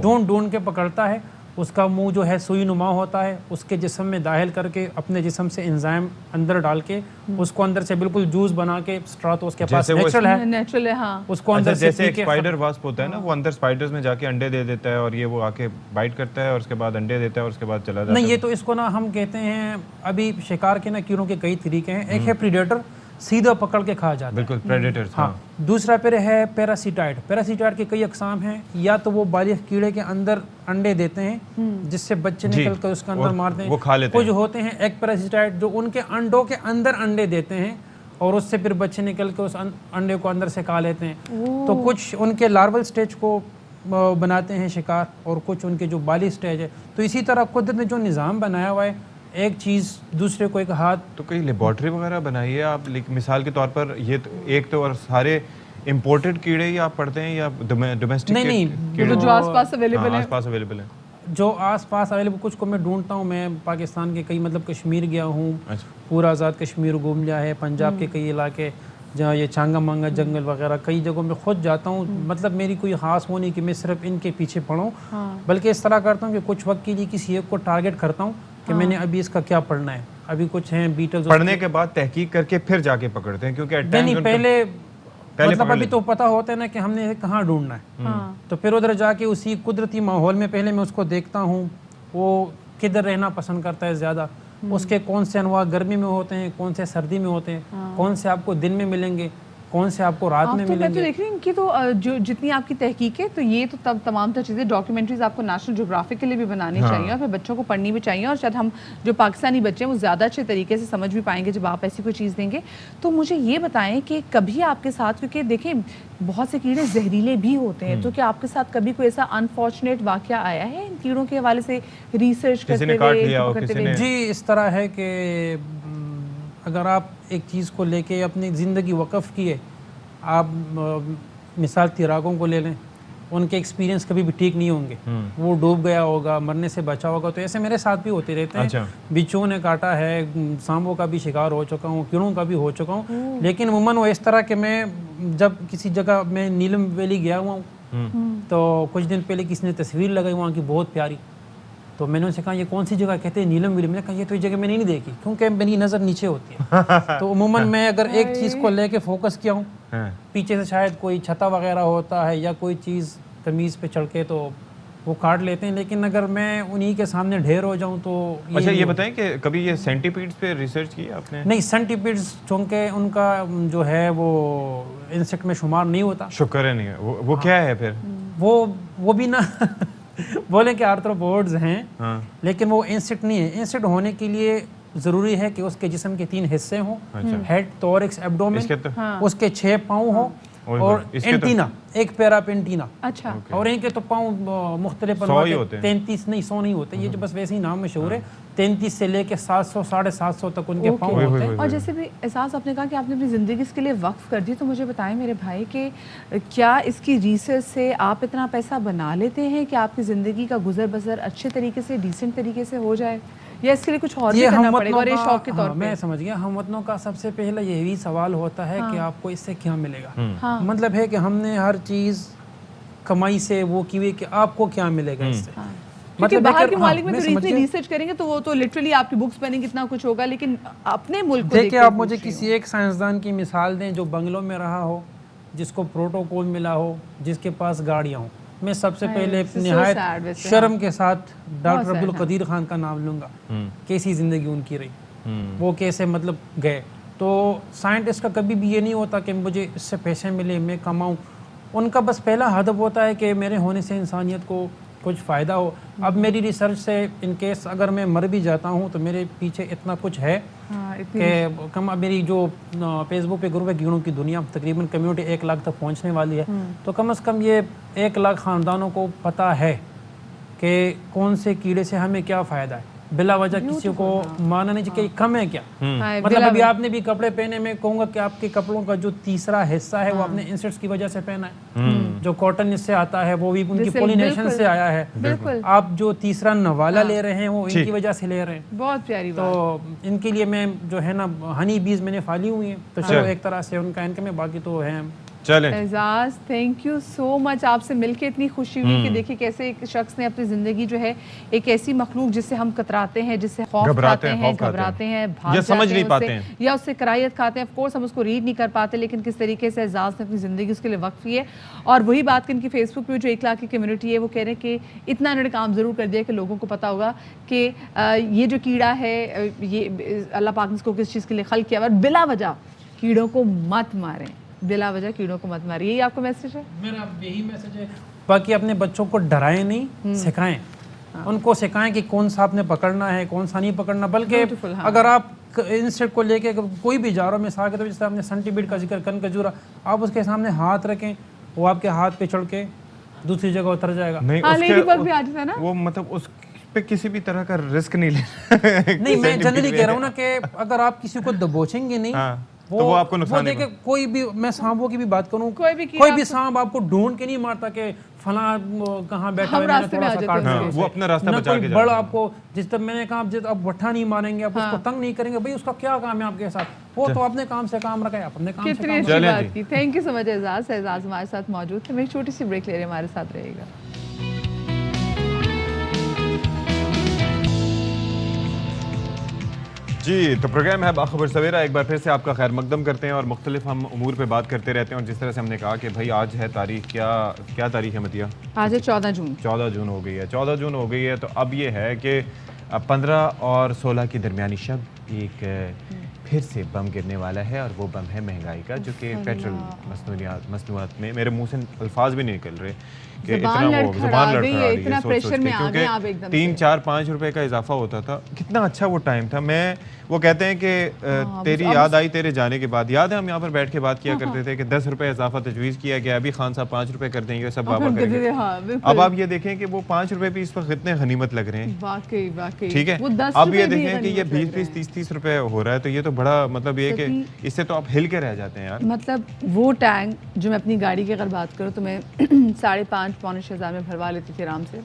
ढूंढ ढूंढ के पकड़ता है। उसका मुंह जो है सुई नुमा होता है, उसके जिस्म में दाखिल करके अपने जिस्म से एंजाइम अंदर डाल के उसको अंदर से बिल्कुल जूस बना के, स्ट्रा तो उसके पास नेचुरल है हाँ, उसको अंदर से जैसे एक स्पाइडर वास्प होता है ना, वो अंदर स्पाइडर्स में जाके अंडे दे देता है, और ये वो आके बाइट करता है और उसके बाद अंडे देता है और उसके बाद चला जाता है। नहीं, ये तो इसको ना हम कहते हैं, अभी शिकार के ना कीड़ों के कई तरीके हैं। एक है प्रीडेटर, सीधा पकड़ के खा जाता है, बिल्कुल प्रेडेटर्स। हाँ। दूसरा फिर है पैरासीटाइड। पैरासीटाइड के कई अकसाम हैं, या तो वो बालिग कीड़े के अंदर अंडे देते हैं जिससे बच्चे निकल कर उसके अंदर मारते हैं, वो खा लेते हैं। कुछ होते हैं एग पैरासीटाइड जो उनके अंडों के अंदर अंडे देते हैं और उससे फिर बच्चे निकल के उस अंडे को अंदर से खा लेते हैं। तो कुछ उनके लार्वल स्टेज को बनाते हैं शिकार, और कुछ उनके जो बालिग स्टेज है। तो इसी तरह कुदरत ने जो निज़ाम बनाया हुआ है, एक चीज़ दूसरे को एक हाथ। तो कहीं लेबॉर्ट्री वगैरह बनाई है आप? मिसाल के तौर पर ये तो एक तो, और सारे इंपोर्टेड कीड़े ही आप पढ़ते हैं या डोमेस्टिक? नहीं, जो आसपास अवेलेबल है, आसपास अवेलेबल है, जो आसपास अवेलेबल। कुछ को मैं ढूंढता हूँ। मैं पाकिस्तान के कई, मतलब कश्मीर गया हूँ, पूरा आज़ाद कश्मीर घूम लिया है, पंजाब के कई इलाके जहाँ ये चांगा मांगा जंगल वगैरह, कई जगहों में खुद जाता हूँ। मतलब मेरी कोई ख़ास वो नहीं कि मैं सिर्फ इनके पीछे पढ़ूँ, बल्कि इस तरह करता हूँ कि कुछ वक्त के लिए किसी एक को टारगेट करता हूँ कि मैंने अभी इसका क्या पढ़ना है। अभी कुछ हैं बीटल्स, पढ़ने के बाद तहकीक करके फिर जाके पकड़ते हैं, क्योंकि नहीं पहले मतलब अभी तो पता होता है ना कि हमने कहाँ ढूंढना है। तो फिर उधर जाके उसी कुदरती माहौल में पहले मैं उसको देखता हूँ, वो किधर रहना पसंद करता है ज़्यादा। उसके कौन से अनवा गर्मी में होते हैं, कौन से सर्दी में होते हैं, कौन से आपको दिन में मिलेंगे, कौन से आपको रात में मैं तो मिलेंगे। देख रही हूँ इनकी तो जो जितनी आपकी तहकीक है, तो ये तो तब तमाम तर चीज़ें डॉक्यूमेंट्रीज आपको नेशनल ज्योग्राफिक के लिए भी बनानी चाहिए और फिर बच्चों को पढ़नी भी चाहिए, और शायद हम जो पाकिस्तानी बच्चे हैं वो ज़्यादा अच्छे तरीके से समझ भी पाएंगे जब आप ऐसी कोई चीज़ देंगे। तो मुझे ये बताएं कि कभी आपके साथ, क्योंकि देखें बहुत से कीड़े जहरीले भी होते हैं, तो क्या आपके साथ कभी कोई ऐसा अनफॉर्चुनेट वाकया आया है इन कीड़ों के हवाले से रिसर्च करते हुए? जी, इस तरह है कि अगर आप एक चीज़ को लेके अपनी ज़िंदगी वक़फ़ किए, आप मिसाल तिराकों को ले लें, उनके एक्सपीरियंस कभी भी ठीक नहीं होंगे, वो डूब गया होगा, मरने से बचा होगा, तो ऐसे मेरे साथ भी होते रहते हैं। अच्छा। बिच्छुओं ने काटा है, सांपों का भी शिकार हो चुका हूँ, कीड़ों का भी हो चुका हूँ, लेकिन उमूमन वो इस तरह के मैं जब किसी जगह मैं नीलम वैली गया हुआ हूँ तो कुछ दिन पहले किसी ने तस्वीर लगाई वहाँ की बहुत प्यारी, तो मैंने उनसे कहा ये कौन सी जगह, कहते हैं नीलम वैली। मैंने कहा ये तो ये जगह मैंने नहीं देखी, क्योंकि मेरी नज़र नीचे होती है। तो उमूमन मैं अगर एक चीज़ को लेके फोकस किया हूँ, पीछे से शायद कोई छता वगैरह होता है या कोई चीज़ तमीज़ पे चढ़ के तो वो काट लेते हैं, लेकिन अगर मैं उन्हीं के सामने ढेर हो जाऊं तो अच्छा ये बताएं कि कभी ये सेंटीपीड्स पे रिसर्च की आपने? नहीं, सेंटीपीड्स चूँकि उनका जो है वो इंसेक्ट में शुमार नहीं होता। शुक्र है नहीं है वो क्या है फिर? वो भी ना बोले कि आर्थ्रोपोड्स हैं, लेकिन वो इंसेक्ट नहीं है। इंसेक्ट होने के लिए ज़रूरी है कि उसके जिस्म के 3 हिस्से हों, हेड, थोरैक्स, एब्डोमेन, उसके 6 पाँव हों और एंटीना, एक पैर ऑफ एंटीना। अच्छा। और इनके तो पाँव मुख्तलिफ 33 नहीं 100 नहीं होते, ये जो बस वैसे ही नाम मशहूर है। 33 से लेके 700 750 तक उनके पाँव होते हैं। और जैसे भी एहसास आपने कहा कि आपने अपनी ज़िंदगी इसके लिए वक्फ कर दी, तो मुझे बताएं मेरे भाई कि क्या इसकी रिसर्च से आप इतना पैसा बना लेते हैं कि आपकी ज़िंदगी का गुजर बसर अच्छे तरीके से, डिसेंट तरीके से हो जाए, या इसके लिए कुछ और भी करना पड़ेगा? और ये शौक के तौर पे मैं समझ गया, हम वतनों का सबसे पहला यही सवाल होता है कि आपको इससे क्या मिलेगा। मतलब है कि हमने हर चीज़ कमाई से वो की हुई कि आपको क्या मिलेगा इससे। मतलब बाहर के मुल्क में तो इतनी रिसर्च करेंगे तो वो तो लिटरली आपकी बुक्स बनेंगी, इतना कुछ होगा, लेकिन अपने मुल्क को देखिए आप मुझे किसी एक साइंसदान की मिसाल दें जो बंगलों में रहा हो, जिसको प्रोटोकॉल मिला हो, जिसके पास गाड़ियाँ हों। मैं सबसे पहले निहायत शर्म के साथ डॉक्टर अब्दुल कदीर खान का नाम लूँगा। कैसी ज़िंदगी उनकी रही, वो कैसे मतलब गए। तो साइंटिस्ट का कभी भी ये नहीं होता कि मुझे इससे पैसे मिले, मैं कमाऊँ। उनका बस पहला हदफ होता है कि मेरे होने से इंसानियत को कुछ फ़ायदा हो। अब मेरी रिसर्च से इन केस अगर मैं मर भी जाता हूँ तो मेरे पीछे इतना कुछ है कि कम मेरी जो फेसबुक पे ग्रुप है कीड़ों की दुनिया, तकरीबन कम्युनिटी 1 लाख तक पहुँचने वाली है। तो कम से कम ये 1 लाख ख़ानदानों को पता है कि कौन से कीड़े से हमें क्या फ़ायदा है। बिला वजह किसी को माना नहीं चाहिए कम है क्या। मतलब अभी आपने भी कपड़े पहने, मैं कहूँगा कि आपके कपड़ों का जो तीसरा हिस्सा है वो आपने इंसेक्ट्स की वजह से पहना है। जो कॉटन इससे आता है वो भी उनकी पोलिनेशन से आया है। आप जो तीसरा नवाला ले रहे हैं वो इनकी वजह से ले रहे हैं। बहुत प्यारी बात। तो इनके लिए मैं जो है ना हनी बीज मैंने फाली हुई है, तो चलो एक तरह से उनका इनकम है, बाकी तो है। Ejaz thank you so much, आपसे मिलके इतनी खुशी हुई कि देखिए कैसे एक शख्स ने अपनी ज़िंदगी जो है एक ऐसी मखलूक जिससे हम कतराते हैं, जिससे खौफ खाते हैं, घबराते हैं, भाग जाते समझ नहीं पाते हैं या उससे करायत खाते हैं। ऑफ कोर्स हम उसको रीड नहीं कर पाते, लेकिन किस तरीके से एजाज ने अपनी ज़िंदगी उसके लिए वक्फ की है। और वही बात कि इनकी फेसबुक पे जो 1 लाख की कम्युनिटी है वो कह रहे हैं कि इतना इन्होंने काम ज़रूर कर दिया कि लोगों को पता होगा कि ये जो कीड़ा है ये अल्लाह पाक ने इसको किस चीज़ के लिए खल्क किया। और बिला वजह कीड़ों को मत मारें, बिला वजह कीड़ों को मत मारिए, यही आपका मैसेज है? मेरा यही मैसेज है। बाकी अपने बच्चों को डराएं नहीं, सिखाएं। उनको सिखाएं कि कौन सा आपने पकड़ना है, कौन सा नहीं पकड़ना। बल्कि अगर आप इंसेक्ट को लेके कोई भी जा रहा हो, मिसाल के तौर पर जैसे आपने सेंटीपीड का जिक्र, कनकजूरा, आप उसके सामने हाथ रखें, वो आपके हाथ पे चढ़ के दूसरी जगह उतर जाएगा। नहीं वो मतलब उस पे किसी भी तरह का रिस्क नहीं ले। नहीं, मैं जनरली कह रहा हूँ ना कि अगर आप किसी को दबोचेंगे नहीं तो वो आपको नुकसान देखे। कोई भी, मैं सांपों की भी बात करूं, कोई भी सांप आपको ढूंढ के नहीं मारता कि फला कहाँ बैठा है, मैंने थोड़ा सा काट दिया। वो अपना रास्ता बचा के बड़ा आपको जिस तक मैंने कहा आप वट्ठा नहीं मारेंगे, आप उसको तंग नहीं करेंगे, भाई उसका क्या काम है आपके साथ, वो तो अपने काम से काम रखे, आप अपने काम से काम रखे। Thank you so much Ejaz. Ejaz हमारे साथ मौजूद थे। मैं एक छोटी सी ब्रेक ले रहे हैं, हमारे साथ रहेगा। जी, तो प्रोग्राम है बाखबर सवेरा। एक बार फिर से आपका खैर मकदम करते हैं और मुख्तलिफ हम उमूर पे बात करते रहते हैं। और जिस तरह से हमने कहा कि भाई आज है तारीख, क्या तारीख है मतिया? आज है 14 जून। 14 जून हो गई है, 14 जून हो गई है। तो अब ये है कि 15 और 16 की दरमियानी शब एक फिर से बम गिरने वाला है और वो बम है महंगाई का, जो कि पेट्रोल मसनूआत में, मेरे मुंह से अल्फाज भी नहीं निकल रहे कि ज़बान लड़खड़ा रही है, इतना प्रेशर में आ गए आप एकदम 3, 4, 5 रुपए का इजाफा होता था। कितना अच्छा वो टाइम था। मैं वो कहते हैं कि तेरी याद आई तेरे जाने के बाद। याद है हम यहाँ पर बैठ के बात किया करते थे कि 10 रुपए इजाफा तजवीज़ किया गया, अभी खान साहब 5 रुपए कर देंगे, सब बाबा करेंगे। अब आप ये देखें कि वो 5 रुपए भी इस वक्त कितने गनीमत लग रहे हैं। वाकई वाकई ठीक है, अब ये देखें कि ये 20-20, 30-30 रुपए हो रहा है, तो ये तो बड़ा मतलब ये कि इससे तो आप हिल के रह जाते हैं यार। मतलब वो टैंक जो मैं अपनी गाड़ी की अगर बात करूँ तो मैं 5.5 पौने 6 हज़ार में भरवा लेती थी आराम से,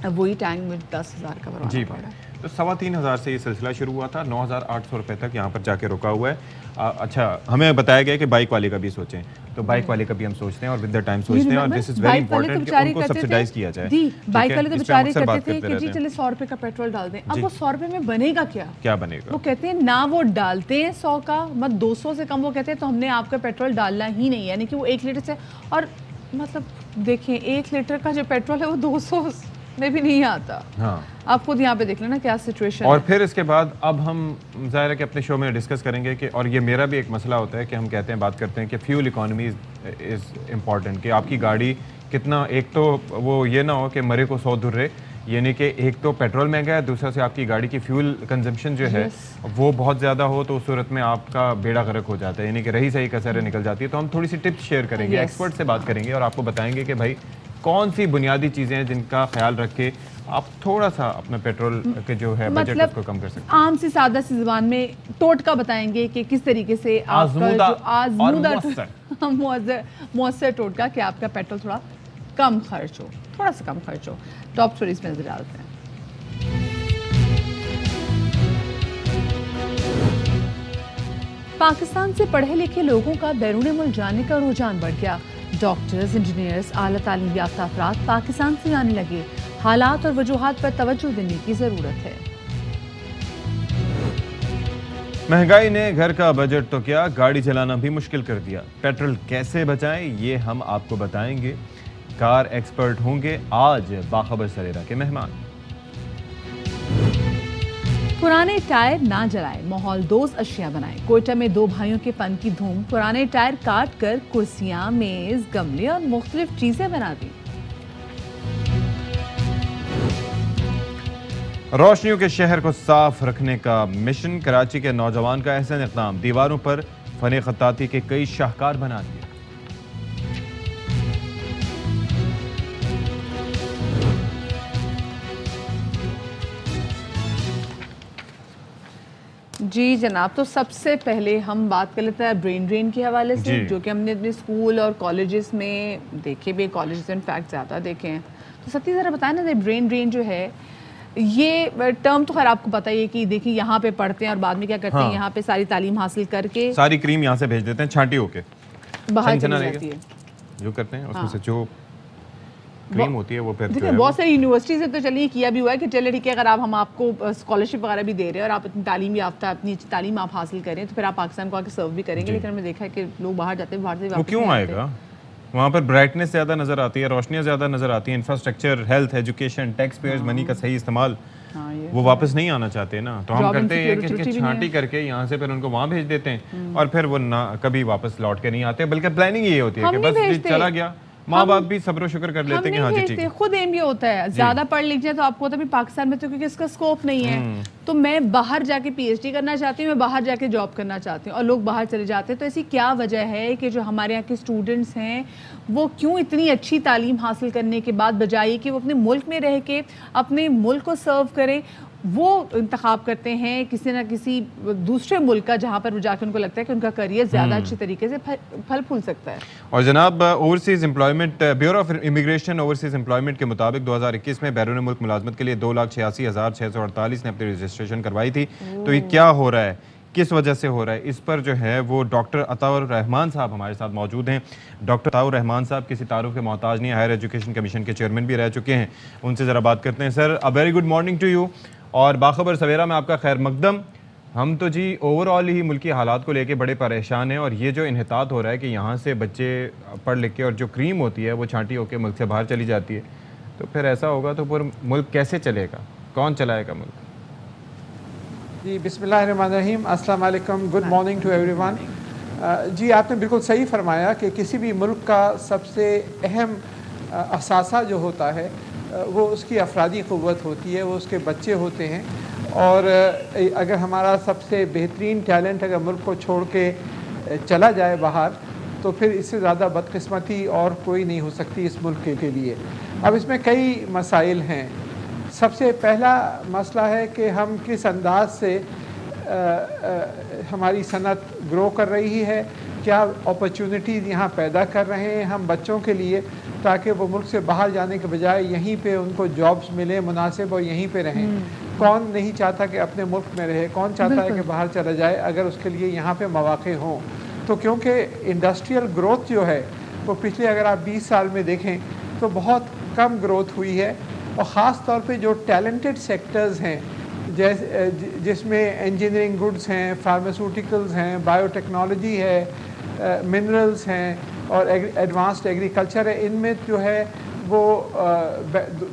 अब वही टैंक में 10,000 का भरवाना पड़ रहा है। तो 3,500 से ये सिलसिला शुरू हुआ था, 9,800 रुपए तक यहाँ पर जाके रुका हुआ है। अच्छा, हमें बताया गया कि बाइक वाले का भी सोचें, तो बाइक वाले का भी हम सोचते हैं और विद द टाइम सोचते हैं, और दिस इज वेरी इंपॉर्टेंट कि उनको सब्सिडाइज किया जाए। बाइक वाले तो बेचारे कहते थे कि जी चले 100 रुपए का पेट्रोल डाल दें। अब वो 100 रुपए में बनेगा क्या बनेगा? वो कहते हैं ना वो डालते हैं 100 का, मत 200 से कम वो कहते हैं तो हमने आपका पेट्रोल डालना ही नहीं, यानी कि वो 1 लीटर से, और मतलब देखें 1 लीटर का जो पेट्रोल है वो 200 में भी नहीं आता। हाँ, आप खुद यहाँ पे देख लेना क्या सिचुएशन और है। फिर इसके बाद अब हम ज़ाहिर है कि अपने शो में डिस्कस करेंगे कि, और ये मेरा भी एक मसला होता है कि हम कहते हैं, बात करते हैं कि फ्यूल इकोनॉमी इज़ इम्पॉर्टेंट, कि आपकी गाड़ी कितना, एक तो वो ये ना हो कि मरे को 100 दुर्रे, यानी कि एक तो पेट्रोल महंगा है, दूसरा से आपकी गाड़ी की फ्यूल कंजम्पशन जो है वो बहुत ज़्यादा हो, तो उस सूरत में आपका बेड़ा गर्क हो जाता है, यानी कि रही सही कसरें निकल जाती है। तो हम थोड़ी सी टिप्स शेयर करेंगे, एक्सपर्ट से बात करेंगे और आपको बताएंगे कि भाई कौन सी बुनियादी चीज़ें हैं जिनका ख्याल रख के आप थोड़ा सा अपना पेट्रोल के जो है बजट मतलब उसको कम कर सकते हैं। आम सी सादा सी जुबान में टोटका बताएंगे कि किस तरीके से आपका मुअस्सर टोटका कि आपका पेट्रोल थोड़ा कम खर्च हो, थोड़ा सा कम खर्च हो। टॉप स्टोरीज में नजर डालते हैं। पाकिस्तान से पढ़े लिखे लोगों का बैरून मुल्क जाने का रुझान बढ़ गया। डॉक्टर्स, इंजीनियर्स, आला तालीम याफ्ता अफराद पाकिस्तान से आने लगे। हालात और वजूहात पर तवज्जो देने की ज़रूरत है। महंगाई ने घर का बजट तो क्या, गाड़ी चलाना भी मुश्किल कर दिया। पेट्रोल कैसे बचाएं, ये हम आपको बताएंगे। कार एक्सपर्ट होंगे आज बाखबर सरेरा के मेहमान। पुराने टायर ना जलाएं, माहौल दोस्त अशिया बनाएं। कोयटा में 2 भाइयों के फन की धूम, पुराने टायर काट कर कुर्सियां, मेज, गमले और मुख्तलिफ चीजें बना दी। रोशनियों के शहर को साफ रखने का मिशन, कराची के नौजवान का एहसन इक़दाम, दीवारों पर फन खत्ताती के कई शाहकार बना दिए। जी जनाब, तो सबसे पहले हम बात कर लेते हैं ब्रेन ड्रेन के हवाले से, जो कि हमने अपने स्कूल और कॉलेजेस में देखे भी, कॉलेजेस इनफैक्ट ज़्यादा देखे हैं। तो सत्ती ज़रा बताएं ना, ब्रेन ड्रेन जो है ये टर्म तो खैर आपको पता ही है कि देखिए यहाँ पे पढ़ते हैं और बाद में क्या करते हैं, यहाँ पे सारी तालीम हासिल करके सारी क्रीम यहाँ से भेज देते हैं, छांटी होके बाहर चली जाती है। जो करते हैं उसमें से जो क्रीम होती है वो फिर देखिए बहुत सारी यूनिवर्सिटीज़ से तो चलिए किया भी हुआ है कि चलिए ठीक है, अगर आप हम आपको स्कॉलरशिप वगैरह भी दे रहे हैं और आप अपनी तालीम याफ्ता, अपनी तालीम आप हासिल करें, तो फिर आप पाकिस्तान को आके सर्व भी करेंगे। लेकिन हमने देखा है कि लोग बाहर जाते हैं, बाहर से वो क्यों आएगा? वहाँ पर ब्राइटनेस ज़्यादा नज़र आती है, रोशनियाँ ज़्यादा नज़र आती हैं, infrastructure, health, education, tax payers money का सही इस्तेमाल, वो वापस नहीं आना चाहते ना। तो हम करते हैं कि छांटी करके यहाँ से फिर उनको वहाँ भेज देते हैं और फिर वो ना कभी वापस लौट के नहीं आते, बल्कि प्लानिंग ये होती है कि बस चला गया। माँ बाप भी सब्र शुक्र कर लेते हैं कि हाँ जी ठीक है। खुद एम ये होता है, ज्यादा पढ़ लिख जाए तो आपको तभी पाकिस्तान में तो क्योंकि इसका स्कोप नहीं है, तो मैं बाहर जाके पीएचडी करना चाहती हूँ, मैं बाहर जाके जॉब करना चाहती हूँ, और लोग बाहर चले जाते हैं। तो ऐसी क्या वजह है कि जो हमारे यहाँ के स्टूडेंट्स हैं वो क्यों इतनी अच्छी तालीम हासिल करने के बाद बजाय कि वो अपने मुल्क में रह के अपने मुल्क को सर्व करें, वो इंतखाब करते हैं किसी ना किसी दूसरे मुल्क का, जहाँ पर जाकर उनको लगता है कि उनका करियर ज़्यादा अच्छे तरीके से फल फूल सकता है। और जनाब, overseas employment, bureau of immigration overseas employment के मुताबिक 2021 में बैरून मुल्क मुलाजमत के लिए 2,86,648 ने अपनी रजिस्ट्रेशन करवाई थी। तो ये क्या हो रहा है, किस वजह से हो रहा है, इस पर जो है वो डॉक्टर अताउर रहमान साहब हमारे साथ मौजूद हैं। डॉक्टर अताउर रहमान साहब किसी तारुफ के मोहताज नहीं, हायर एजुकेशन कमीशन के चेयरमैन भी रह चुके हैं। उनसे ज़रा बात करते हैं। Sir, a very good morning to you और बाखबर सवेरा में आपका खैर मकदम। हम तो जी ओवरऑल ही मुल्की हालात को लेके बड़े परेशान हैं, और ये जो इन्हितात हो रहा है कि यहाँ से बच्चे पढ़ लिख के और जो क्रीम होती है वो छांटी होकर मुल्क से बाहर चली जाती है, तो फिर ऐसा होगा तो पूरा मुल्क कैसे चलेगा? कौन चलाएगा मुल्क? जी बिस्मिल्लाहिर्रहमानिर्रहीम, अस्सलाम वालेकुम, गुड मॉर्निंग टू एवरीवन। जी आपने बिल्कुल सही फरमाया कि किसी भी मुल्क का सबसे अहम असासा जो होता है वो उसकी अफरादी क़ुव्वत होती है, वो उसके बच्चे होते हैं। और अगर हमारा सबसे बेहतरीन टैलेंट अगर मुल्क को छोड़ के चला जाए बाहर, तो फिर इससे ज़्यादा बदकिस्मती और कोई नहीं हो सकती इस मुल्क के लिए। अब इसमें कई मसाइल हैं। सबसे पहला मसला है कि हम किस अंदाज से हमारी सनत ग्रो कर रही है, क्या अपॉर्चुनिटीज़ यहाँ पैदा कर रहे हैं हम बच्चों के लिए, ताकि वो मुल्क से बाहर जाने के बजाय यहीं पे उनको जॉब्स मिले मुनासिब और यहीं पे रहें। कौन नहीं चाहता कि अपने मुल्क में रहे, कौन चाहता है कि बाहर चला जाए अगर उसके लिए यहाँ पे मौक़े हों। तो क्योंकि इंडस्ट्रियल ग्रोथ जो है वो पिछले अगर आप 20 साल में देखें तो बहुत कम ग्रोथ हुई है, और ख़ास तौर पे जो टैलेंटेड सेक्टर्स हैं जैसे जिसमें इंजीनियरिंग गुड्स हैं, फार्मास्यूटिकल्स हैं, बायोटेक्नोलॉजी है, मिनरल्स हैं और एडवांस्ड एग्रीकल्चर है, इनमें जो है वो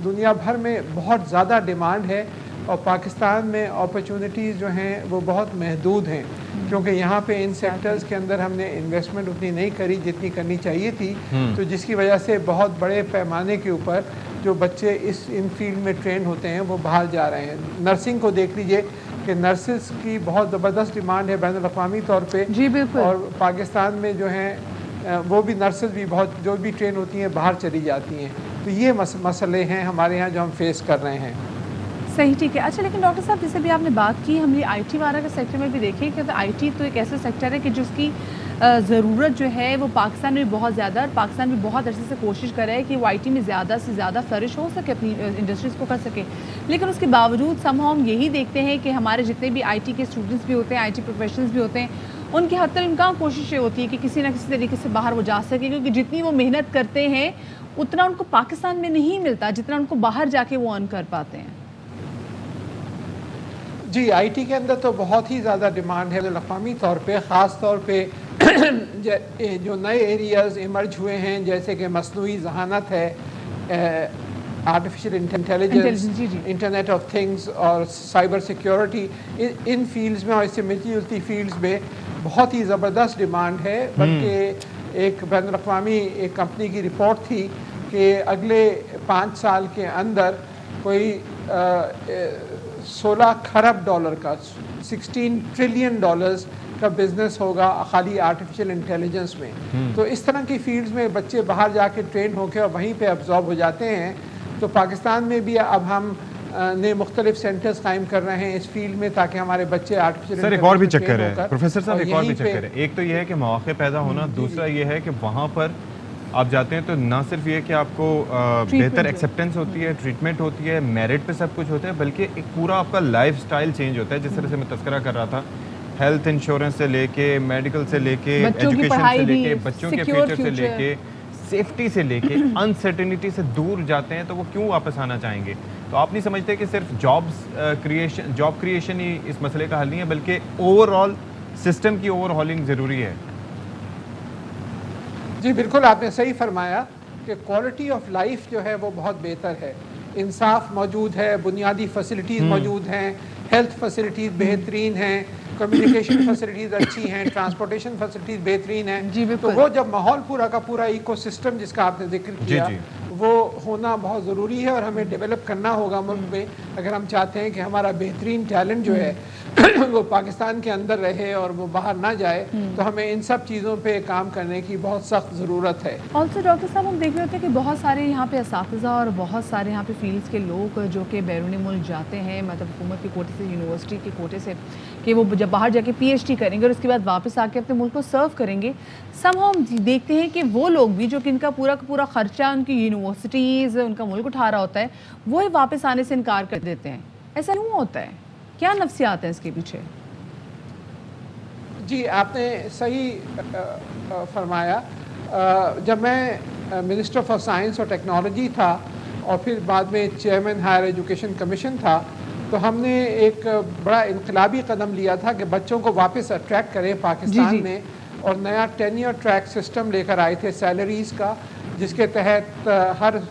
दुनिया भर में बहुत ज़्यादा डिमांड है। और पाकिस्तान में अपॉर्चुनिटीज़ जो हैं वो बहुत महदूद हैं, क्योंकि यहाँ पे इन सेक्टर्स के अंदर हमने इन्वेस्टमेंट उतनी नहीं करी जितनी करनी चाहिए थी। तो जिसकी वजह से बहुत बड़े पैमाने के ऊपर जो बच्चे इन फील्ड में ट्रेन होते हैं वो बाहर जा रहे हैं। नर्सिंग को देख लीजिए कि नर्सेस की बहुत ज़बरदस्त डिमांड है बैनुल-अक़वामी तौर पे। जी बिल्कुल। और पाकिस्तान में जो हैं वो भी नर्सेस भी बहुत जो भी ट्रेन होती हैं बाहर चली जाती हैं। तो ये मसले हैं हमारे यहाँ जो हम फेस कर रहे हैं। सही, ठीक है। अच्छा, लेकिन डॉक्टर साहब जैसे भी आपने बात की, हमने आईटी वाला के सेक्टर में भी देखें कि आईटी तो एक ऐसा सेक्टर है कि जिसकी ज़रूरत जो है वो पाकिस्तान में बहुत ज़्यादा, और पाकिस्तान भी बहुत अरसे से कोशिश कर रहा है कि वो आईटी में ज़्यादा से ज़्यादा फ्लरिश हो सके, अपनी इंडस्ट्रीज़ को कर सके। लेकिन उसके बावजूद समहाउ हम यही देखते हैं कि हमारे जितने भी आईटी के स्टूडेंट्स भी होते हैं, आईटी प्रोफेशनल्स भी होते हैं, उनकी हद तक इनका कोशिश ये होती है कि किसी न किसी तरीके से बाहर वो जा सके, क्योंकि जितनी वो मेहनत करते हैं उतना उनको पाकिस्तान में नहीं मिलता जितना उनको बाहर जाके वो अर्न कर पाते हैं। जी आईटी के अंदर तो बहुत ही ज़्यादा डिमांड है अक़वामी तौर पे, ख़ास तौर पे जो नए एरियाज़ इमर्ज हुए हैं जैसे कि मसनूई ज़हानत है, artificial intelligence, internet of things और साइबर सिक्योरिटी, इन फील्ड्स में और इससे मिलती जुलती फील्ड्स में बहुत ही ज़बरदस्त डिमांड है। बल्कि एक बैनुल-अक़वामी एक कंपनी की रिपोर्ट थी कि अगले 5 साल के अंदर कोई 16 खरब डॉलर का, 16 ट्रिलियन डॉलर्स का बिजनेस होगा खाली आर्टिफिशियल इंटेलिजेंस में। तो इस तरह की फील्ड्स में बच्चे बाहर जाके ट्रेन होकर और वहीं पे अब्जॉर्ब हो जाते हैं। तो पाकिस्तान में भी अब हम ने मुख्तलिफ सेंटर्स कायम कर रहे हैं इस फील्ड में, ताकि हमारे बच्चे आर्टिफिशियल सर एक और भी चक्कर है प्रोफेसर साहब, एक और भी चक्कर है। एक तो ये है कि मौके पैदा होना, दूसरा ये है कि वहाँ पर आप जाते हैं तो ना सिर्फ ये कि आपको बेहतर एक्सेप्टेंस होती है, ट्रीटमेंट होती है, मेरिट पे सब कुछ होता है, बल्कि एक पूरा आपका लाइफ स्टाइल चेंज होता है। जिस तरह से मैं तस्करा कर रहा था, हेल्थ इंश्योरेंस से लेके, मेडिकल से लेके, एजुकेशन से लेके, बच्चों के फ्यूचर से लेके, सेफ्टी से लेके, अनसर्टेनिटी से दूर जाते हैं, तो वो क्यों वापस आना चाहेंगे? तो आप नहीं समझते कि सिर्फ जॉब क्रिएशन ही इस मसले का हल नहीं है, बल्कि ओवरऑल सिस्टम की ओवरहॉलिंग ज़रूरी है? जी बिल्कुल, आपने सही फरमाया कि क्वालिटी ऑफ लाइफ जो है वो बहुत बेहतर है, इंसाफ मौजूद है, बुनियादी फैसिलिटीज़ मौजूद हैं, हेल्थ फैसिलिटीज़ बेहतरीन हैं, कम्युनिकेशन फैसिलिटीज़ अच्छी हैं, ट्रांसपोर्टेशन फैसिलिटीज़ बेहतरीन हैं। तो वो जब माहौल पूरा का पूरा इकोसिस्टम जिसका आपने जिक्र किया वो होना बहुत ज़रूरी है, और हमें डेवलप करना होगा मुल्क में अगर हम चाहते हैं कि हमारा बेहतरीन टैलेंट जो है वो पाकिस्तान के अंदर रहे और वो बाहर ना जाए। तो हमें इन सब चीज़ों पे काम करने की बहुत सख्त ज़रूरत है। ऑल्सो डॉक्टर साहब हम देख रहे होते हैं कि बहुत सारे यहाँ पे असातिज़ा और बहुत सारे यहाँ पे फील्ड्स के लोग जो कि बैरून मुल्क जाते हैं, मतलब हुकूमत के कोटे से, यूनिवर्सिटी के कोटे से, कि वो जब बाहर जाके PhD करेंगे और उसके बाद वापस आके अपने मुल्क को सर्व करेंगे। समहाउ हम देखते हैं कि वो लोग भी जो कि इनका पूरा का पूरा ख़र्चा उनकी यूनिवर्सिटीज़, उनका मुल्क उठा रहा होता है, वो ही वापस आने से इनकार कर देते हैं। ऐसा क्यों होता है? क्या नफ्सियात है इसके पीछे? जी आपने सही फरमाया। जब मैं मिनिस्टर फॉर साइंस और टेक्नोलॉजी था और फिर बाद में चेयरमैन हायर एजुकेशन कमीशन था, तो हमने एक बड़ा इनकलाबी कदम लिया था कि बच्चों को वापस अट्रैक्ट करें पाकिस्तान में, और नया टेन्योर ट्रैक सिस्टम लेकर आए थे सैलरीज़ का, जिसके तहत हर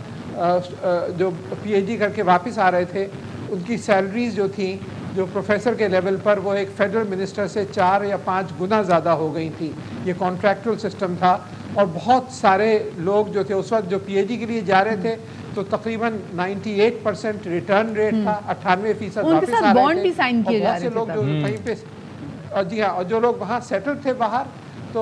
जो PhD करके वापस आ रहे थे उनकी सैलरीज जो थी जो प्रोफेसर के लेवल पर वो एक फेडरल मिनिस्टर से 4 या 5 गुना ज़्यादा हो गई थी। ये कॉन्ट्रैक्चुअल सिस्टम था और बहुत सारे लोग जो थे उस वक्त जो पीएचडी के लिए जा रहे थे तो तकरीबन 98% रिटर्न रेट था, 98% वापस आ बॉन्ड भी रहे थे। साइन किए जा बहुत से रहे लोग थे जो कहीं पे जी हाँ, और जो लोग वहाँ सेटल थे बाहर तो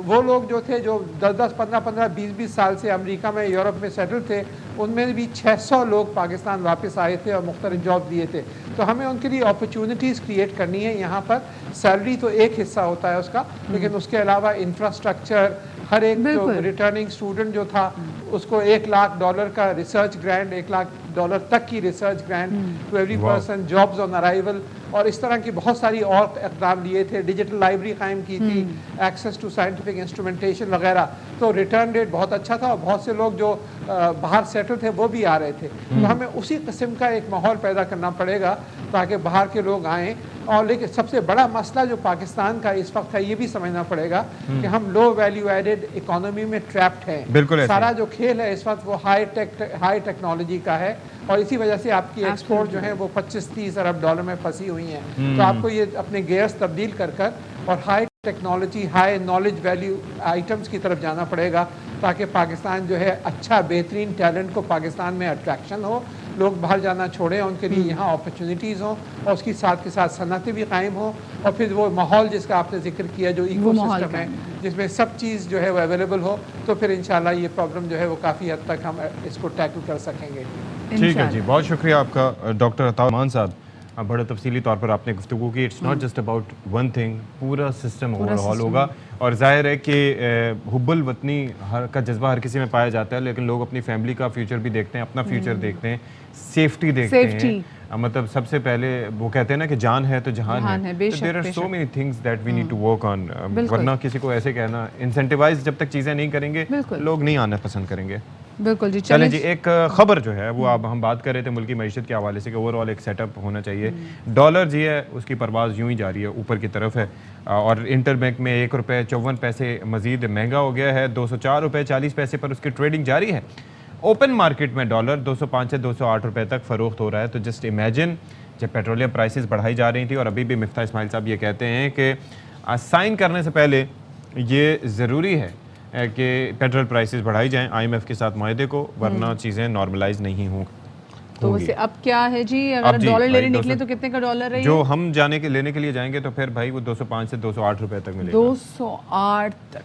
वो लोग जो थे जो 10-10, 15-15, 20-20 साल से अमेरिका में यूरोप में सेटल थे उनमें भी 600 लोग पाकिस्तान वापस आए थे और मुख्तलिफ जॉब दिए थे। तो हमें उनके लिए अपॉर्चुनिटीज़ क्रिएट करनी है यहाँ पर। सैलरी तो एक हिस्सा होता है उसका, लेकिन उसके अलावा इंफ्रास्ट्रक्चर, हर एक जो रिटर्निंग स्टूडेंट जो था उसको $1 लाख का रिसर्च ग्रांट, $1 लाख तक की research grant to every person, jobs on arrival, और इस तरह की बहुत सारी और इक़दाम लिए थे। डिजिटल लाइब्रेरी कायम की थी, एक्सेस टू साइंटिफिक इंस्ट्रूमेंटेशन वगैरह। तो रिटर्न रेट बहुत अच्छा था और बहुत से लोग जो बाहर सेटल थे वो भी आ रहे थे। तो हमें उसी किस्म का एक माहौल पैदा करना पड़ेगा ताकि बाहर के लोग आएँ। और लेकिन सबसे बड़ा मसला जो पाकिस्तान का इस वक्त है ये भी समझना पड़ेगा कि हम लो वैल्यू एडेड इकोनॉमी में ट्रैप्ड हैं। बिल्कुल सारा जो खेल है इस वक्त वो हाई टेक्नोलॉजी का है और इसी वजह से आपकी एक्सपोर्ट जो है वो 25-30 अरब डॉलर में फंसी हुई हैं। तो आपको ये अपने गेयर्स तब्दील कर और high technology, high knowledge value items की तरफ जाना पड़ेगा ताकि पाकिस्तान जो है अच्छा बेहतरीन टैलेंट को पाकिस्तान में अट्रैक्शन हो, लोग बाहर जाना छोड़ें, उनके लिए यहाँ अपॉर्चुनिटीज़ हों और उसकी साथ के साथ सनतें भी कायम हों और फिर वो माहौल जिसका आपने जिक्र किया जो इकोसिस्टम है जिसमें सब चीज़ जो है वो अवेलेबल हो, तो फिर इंशाल्लाह ये प्रॉब्लम जो है वो काफ़ी हद तक हम इसको टैकल कर सकेंगे। ठीक है जी, बहुत शुक्रिया आपका डॉक्टर अता मान साहब। बड़े तफसीली तौर पर आपने गुफ्तगू की। It's not just about one thing, पूरा सिस्टम ओवरऑल होगा। और जाहिर है कि हुब्बुल वतनी का जज्बा हर किसी में पाया जाता है, लेकिन लोग अपनी फैमिली का फ्यूचर भी देखते हैं, अपना फ्यूचर देखते हैं, सेफ्टी देखते हैं। मतलब सबसे पहले वो कहते हैं ना कि जान है तो जहान है। There are so many things that we need to work on. वरना किसी को ऐसे कहना, इंसेंटिवाइज जब तक चीज़ें नहीं करेंगे लोग नहीं आना पसंद करेंगे। बिल्कुल जी। चलें जी, एक खबर जो है वो अब हम बात कर रहे थे मुल्की मईशत के हवाले से कि ओवरऑल एक सेटअप होना चाहिए। डॉलर जी है उसकी परवाज़ यूं ही जा रही है, ऊपर की तरफ है और इंटरबैंक में ₹1.54 मजीद महंगा हो गया है। ₹204.40 पर उसकी ट्रेडिंग जारी है। ओपन मार्केट में डॉलर 205 से 208 रुपए तक फ़रोख्त हो रहा है। तो जस्ट इमेजिन जब पेट्रोलियम प्राइसेस बढ़ाई जा रही थी और अभी भी मिफ्ता इस्माइल साहब ये कहते हैं कि साइन करने से पहले ये ज़रूरी है कि पेट्रोल प्राइसेस बढ़ाई जाएं IMF के साथ मायदे को, वरना चीज़ें नॉर्मलाइज नहीं हों। तो वैसे अब क्या है जी, अगर डॉलर लेने निकले तो कितने का डॉलर है? जो हम लेने के लिए जाएंगे तो फिर भाई वो 205 से 208 रुपए तक मिलेगा। 208 तक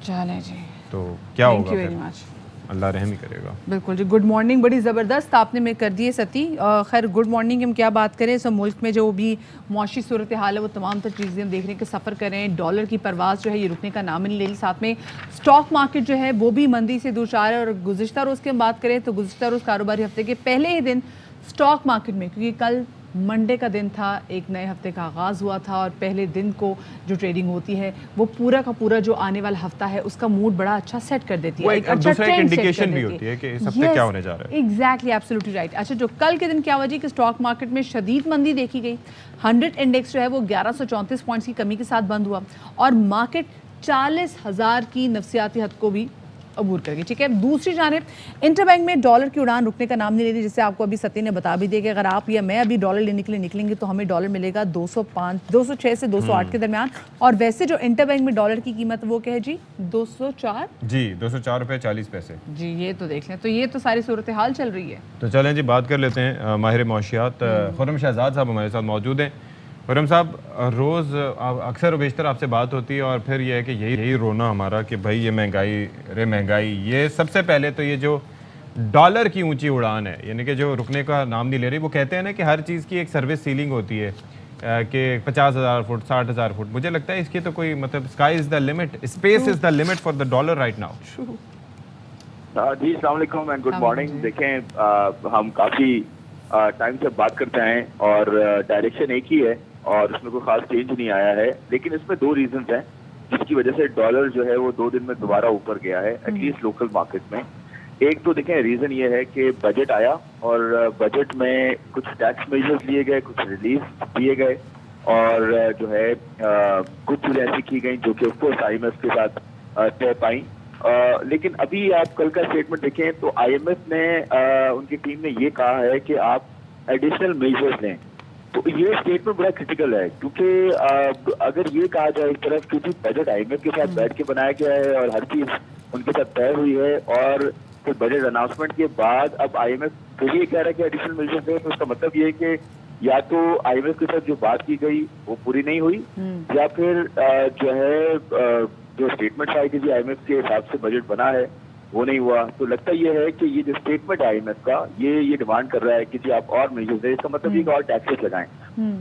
चले जी। तो क्या होगा? Thank you very much. अल्लाह रहम ही करेगा। बिल्कुल जी। गुड मॉर्निंग, बड़ी ज़बरदस्त आपने में कर दी है सती। खैर गुड मॉर्निंग हम क्या बात करें, सब मुल्क में जो भी मौशी सूरत हाल है वो तमाम तर चीज़ें हम देखने के सफ़र करें। डॉलर की परवाज़ जो है ये रुकने का नाम नहीं ले रही। साथ में स्टॉक मार्केट जो है वो भी मंदी से दूचार है। और गुज़िश्ता रोज़ की हम बात करें तो गुज़िश्ता रोज़ कारोबारी हफ्ते के पहले ही दिन स्टॉक मार्केट में, क्योंकि कल मंडे का दिन था, एक नए हफ्ते का आगाज़ हुआ था और पहले दिन को जो ट्रेडिंग होती है वो पूरा का पूरा जो आने वाला हफ्ता है उसका मूड बड़ा अच्छा सेट कर देती है। एक अच्छा ट्रेंड इंडिकेशन भी होती है कि इस हफ्ते क्या होने जा रहा है। Exactly, absolutely right. अच्छा, जो कल के दिन क्या वजह कि स्टॉक मार्केट में शदीद मंदी देखी गई। 100 इंडेक्स जो है वो 1134 पॉइंट्स की कमी के साथ बंद हुआ और मार्केट 40,000 की नफसियाती हद को भी अबूर करेगी। ठीक है, दूसरी जानिब इंटरबैंक में डॉलर की उड़ान रुकने का नाम नहीं ले रही। जैसे आपको अभी सती ने बता भी दिया कि अगर आप या मैं अभी डॉलर लेने के लिए निकलेंगे तो हमें डॉलर मिलेगा 206 से 208 के दरमियान। और वैसे जो इंटरबैंक में डॉलर की कीमत वो क्या है जी? 204 जी, 204.40 जी। ये तो देख लें, तो ये तो सारी सूरत हाल चल रही है। तो चलें जी, बात कर लेते हैं माहिर मौशियात खुर्रम शहजाद साहब हमारे साथ मौजूद हैं। खुर्रम साहब, रोज़ अक्सर व बेशतर आपसे बात होती है और फिर यह है कि यही रोना हमारा कि भाई ये महंगाई। ये सबसे पहले तो ये जो डॉलर की ऊंची उड़ान है, यानी कि जो रुकने का नाम नहीं ले रही। वो कहते हैं ना कि हर चीज़ की एक सर्विस सीलिंग होती है कि 50,000 फुट, 60,000 फुट। मुझे लगता है इसकी तो कोई मतलब sky is the limit, space is the limit for the dollar right now. जी, अस्सलाम वालेकुम एंड गुड मॉर्निंग। देखें, हम काफ़ी टाइम से बात करते हैं और डायरेक्शन एक ही है और इसमें कोई खास चेंज नहीं आया है। लेकिन इसमें 2 रीजंस हैं जिसकी वजह से डॉलर जो है वो 2 दिन में दोबारा ऊपर गया है, एटलीस्ट लोकल मार्केट में। एक तो देखें, रीजन ये है कि बजट आया और बजट में कुछ टैक्स मेजर्स लिए गए, कुछ रिलीफ दिए गए और जो है कुछ चीजें ऐसी की गई जो कि ऑफकोर्स IMF के साथ तय पाई। लेकिन अभी आप कल का स्टेटमेंट देखें तो IMF ने उनकी टीम ने ये कहा है कि आप एडिशनल मेजर्स लें। तो ये स्टेटमेंट बड़ा क्रिटिकल है, क्योंकि अगर ये कहा जाए एक तरफ, क्योंकि बजट आईएमएफ के साथ बैठ के बनाया गया है और हर चीज उनके साथ तय हुई है, और फिर बजट अनाउंसमेंट के बाद अब आईएमएफ फिर ये कह रहा है कि एडिशनल मेजर्स है, तो उसका मतलब ये है कि या तो आईएमएफ के साथ जो बात की गई वो पूरी नहीं हुई, या फिर जो है जो स्टेटमेंट आई कि आईएमएफ के हिसाब से बजट बना है वो नहीं हुआ। तो लगता ये है कि ये जो स्टेटमेंट है आईएमएफ का, ये डिमांड कर रहा है कि जी आप और मेजर्स दें, इसका मतलब ये कि और टैक्सेस लगाएं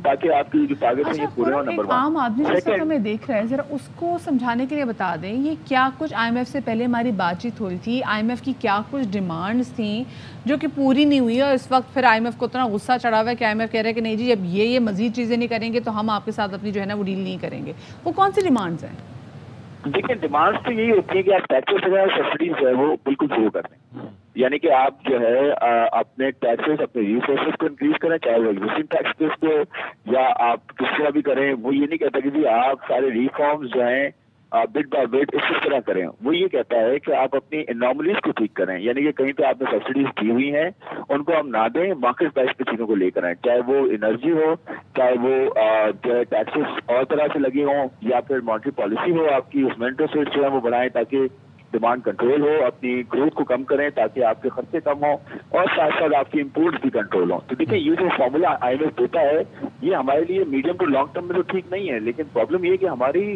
ताकि आपकी जो टारगेट है ये पूरे हो। नंबर 1 आम आदमी जिस वक्त हमें देख रहा है, जरा उसको समझाने के लिए बता दें, ये क्या कुछ आईएमएफ से पहले हमारी बातचीत हुई थी, आईएमएफ की क्या कुछ डिमांड्स थी जो कि पूरी नहीं हुई, और इस वक्त फिर आईएमएफ को इतना गुस्सा चढ़ा हुआ है कि आईएमएफ कह रहा है कि नहीं जी, अब ये मजीद चीज़ें नहीं करेंगे तो हम आपके साथ अपनी जो है ना वो डील नहीं करेंगे। वो कौन सी डिमांड्स हैं? देखिए, डिमांड्स तो यही होती है कि आप टैक्सेस वगैरह सब्सिडीज जो है वो बिल्कुल शुरू कर दें, यानी कि आप जो है अपने टैक्सेस, अपने रिसोर्सेज को इंक्रीज करें, चाहे वो एग्जिस्टिंग टैक्सेस को या आप किस तरह भी करें। वो ये नहीं कहता कि जी आप सारे रिफॉर्म्स जो हैं बिट बाय बिट इस तरह करें। वो ये कहता है कि आप अपनी एनॉमलीज को ठीक करें, यानी कि कहीं पे आपने सब्सिडीज दी हुई हैं उनको हम ना दें, मार्केट प्राइस पे चीजों को लेकर आए, चाहे वो एनर्जी हो, चाहे वो जो है टैक्सेस और तरह से लगे हों, या फिर मॉनेटरी पॉलिसी हो आपकी, उसमें इंटरेस्ट रेट जो है वो बढ़ाएं ताकि डिमांड कंट्रोल हो, अपनी ग्रोथ को कम करें ताकि आपके खर्चे कम हो, और साथ साथ आपकी इंपोर्ट्स भी कंट्रोल हो। तो देखिए, ये जो फॉर्मूला आईएमएफ देता है ये हमारे लिए मीडियम टू लॉन्ग टर्म में तो ठीक नहीं है, लेकिन प्रॉब्लम ये है कि हमारी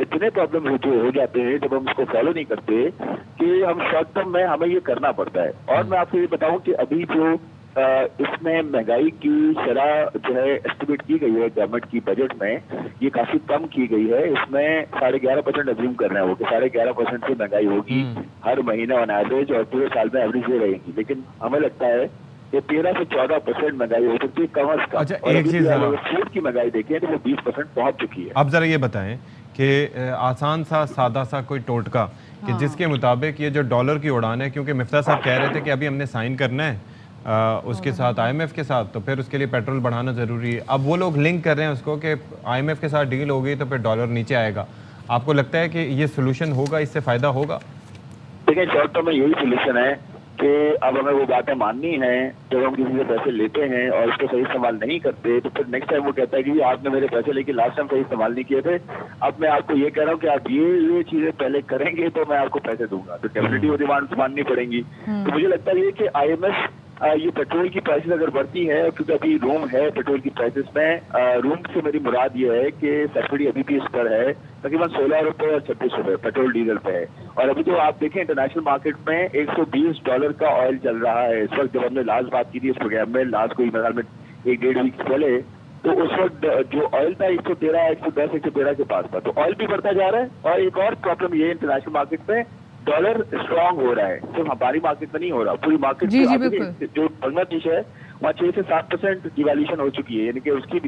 इतने प्रॉब्लम हो जाते हैं जब हम इसको फॉलो नहीं करते कि हम शॉर्ट टर्म में हमें ये करना पड़ता है। और मैं आपको ये बताऊं कि अभी जो इसमें महंगाई की शरह जो है एस्टिमेट की गई है गवर्नमेंट की बजट में, ये काफी कम की गई है। इसमें 11.5% अज्यूम कर रहे हैं वो कि 11.5% की महंगाई होगी हर महीने ऑन एवरेज, और पूरे साल में एवरेज ये रहेगी। लेकिन हमें लगता है कि 13 से 14% महंगाई हो सकती है कम अज कम। अच्छा, एक चीज फूड की महंगाई देखें तो वो 20% पहुंच चुकी है। अब जरा ये बताएं कि आसान सा सादा सा कोई टोटका कि जिसके मुताबिक ये जो डॉलर की उड़ान है, क्योंकि मिफ्ता साहब कह रहे थे कि अभी हमने साइन करना है उसके साथ आईएमएफ के साथ, तो फिर उसके लिए पेट्रोल बढ़ाना ज़रूरी है। अब वो लोग लिंक कर रहे हैं उसको कि आईएमएफ के साथ डील हो गई तो फिर डॉलर नीचे आएगा। आपको लगता है कि ये सोल्यूशन होगा, इससे फ़ायदा होगा? देखिए, शॉर्ट टर्म में यही सोल्यूशन है कि अब हमें वो बातें माननी है। जब हम किसी से पैसे लेते हैं और उसको सही इस्तेमाल नहीं करते तो फिर नेक्स्ट टाइम वो कहता है कि आपने मेरे पैसे लेके लास्ट टाइम सही इस्तेमाल नहीं किए थे, अब मैं आपको ये कह रहा हूँ कि आप ये चीजें पहले करेंगे तो मैं आपको पैसे दूंगा। तो डेफिनेटली वो डिमांड माननी पड़ेंगी। तो मुझे लगता है कि आईएमएफ ये पेट्रोल की प्राइसेस अगर बढ़ती है, क्योंकि अभी रूम है पेट्रोल की प्राइसेस में, रूम से मेरी मुराद ये है कि सब्सिडी अभी भी इस पर है तकरीबन 16 रुपए और 26 रुपए पेट्रोल डीजल पे है। और अभी तो आप देखें इंटरनेशनल मार्केट में $120 का ऑयल चल रहा है इस वक्त। जब हमने लास्ट बात की थी इस प्रोग्राम में, लास्ट कोई मेरे ख्याल में 1-1.5 वीक पहले, तो उस वक्त जो ऑयल था 113, 110, 113 के पास था। तो ऑयल भी बढ़ता जा रहा है। और एक और प्रॉब्लम ये इंटरनेशनल मार्केट में डॉलर स्ट्रांग हो रहा है, सिर्फ हमारी मार्केट में नहीं हो रहा, पूरी मार्केट में। जो बांग्लादेश है वहाँ 6 से 7% डिवैल्यूएशन हो चुकी है, यानी कि उसकी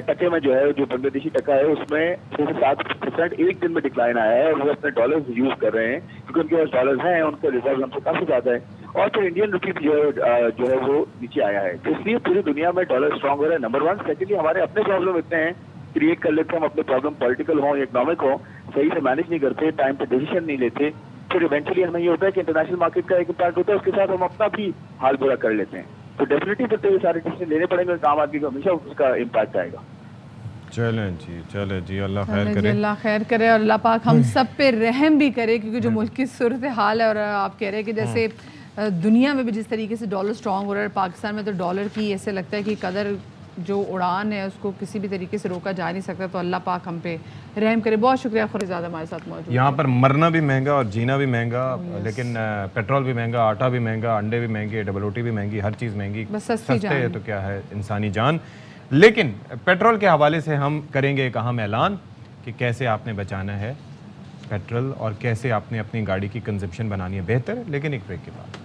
टके में जो है, जो बांग्लादेशी टका है उसमें 6 से 7% एक दिन में डिक्लाइन आया है। और वो अपने डॉलर यूज कर रहे हैं क्योंकि उनके पास डॉलर हैं, उनका रिजर्व हमसे काफी ज्यादा है। और फिर इंडियन रुपी जो है वो नीचे आया है। तो इसलिए पूरी दुनिया में डॉलर स्ट्रांग हो रहा है, नंबर 1। सेकेंडली, हमारे अपने प्रॉब्लम इतने हैं, क्रिएट कर लेते हैं हम अपने प्रॉब्लम, पॉलिटिकल हो, इकोनॉमिक हो, सही से मैनेज नहीं करते, टाइम पे डिसीजन नहीं लेते, फिर इवेंचुअली हमें ये होता है कि इंटरनेशनल मार्केट का एक इम्पैक्ट होता है, उसके साथ हम अपना भी हाल बुरा कर लेते हैं। तो डेफिनेटली फिर तो ये सारे डिसीजन लेने पड़ेंगे, आम आदमी को हमेशा उसका इम्पैक्ट आएगा। चलें जी, अल्लाह खैर करे। अल्लाह खैर करे और अल्लाह पाक हम सब पे रहम भी करे, क्योंकि जो मुल्क की सूरत हाल है, और आप कह रहे हैं कि जैसे दुनिया में भी जिस तरीके से डॉलर स्ट्रांग हो रहा है, पाकिस्तान में तो डॉलर की ऐसे लगता है कि कदर जो उड़ान है उसको किसी भी तरीके से रोका जा नहीं सकता। तो अल्लाह पाक हम पे रहम करे। बहुत शुक्रिया खुद ज़्यादा हमारे साथ मौजूद। यहाँ पर मरना भी महंगा और जीना भी महंगा, लेकिन पेट्रोल भी महंगा, आटा भी महंगा, अंडे भी महंगे, डबल भी महंगी, हर चीज़ महंगी। बस सस्ते है तो क्या है, इंसानी जान। लेकिन पेट्रोल के हवाले से हम करेंगे एक अहम ऐलान कि कैसे आपने बचाना है पेट्रोल और कैसे आपने अपनी गाड़ी की कंजप्शन बनानी है बेहतर। लेकिन एक ब्रेक के बाद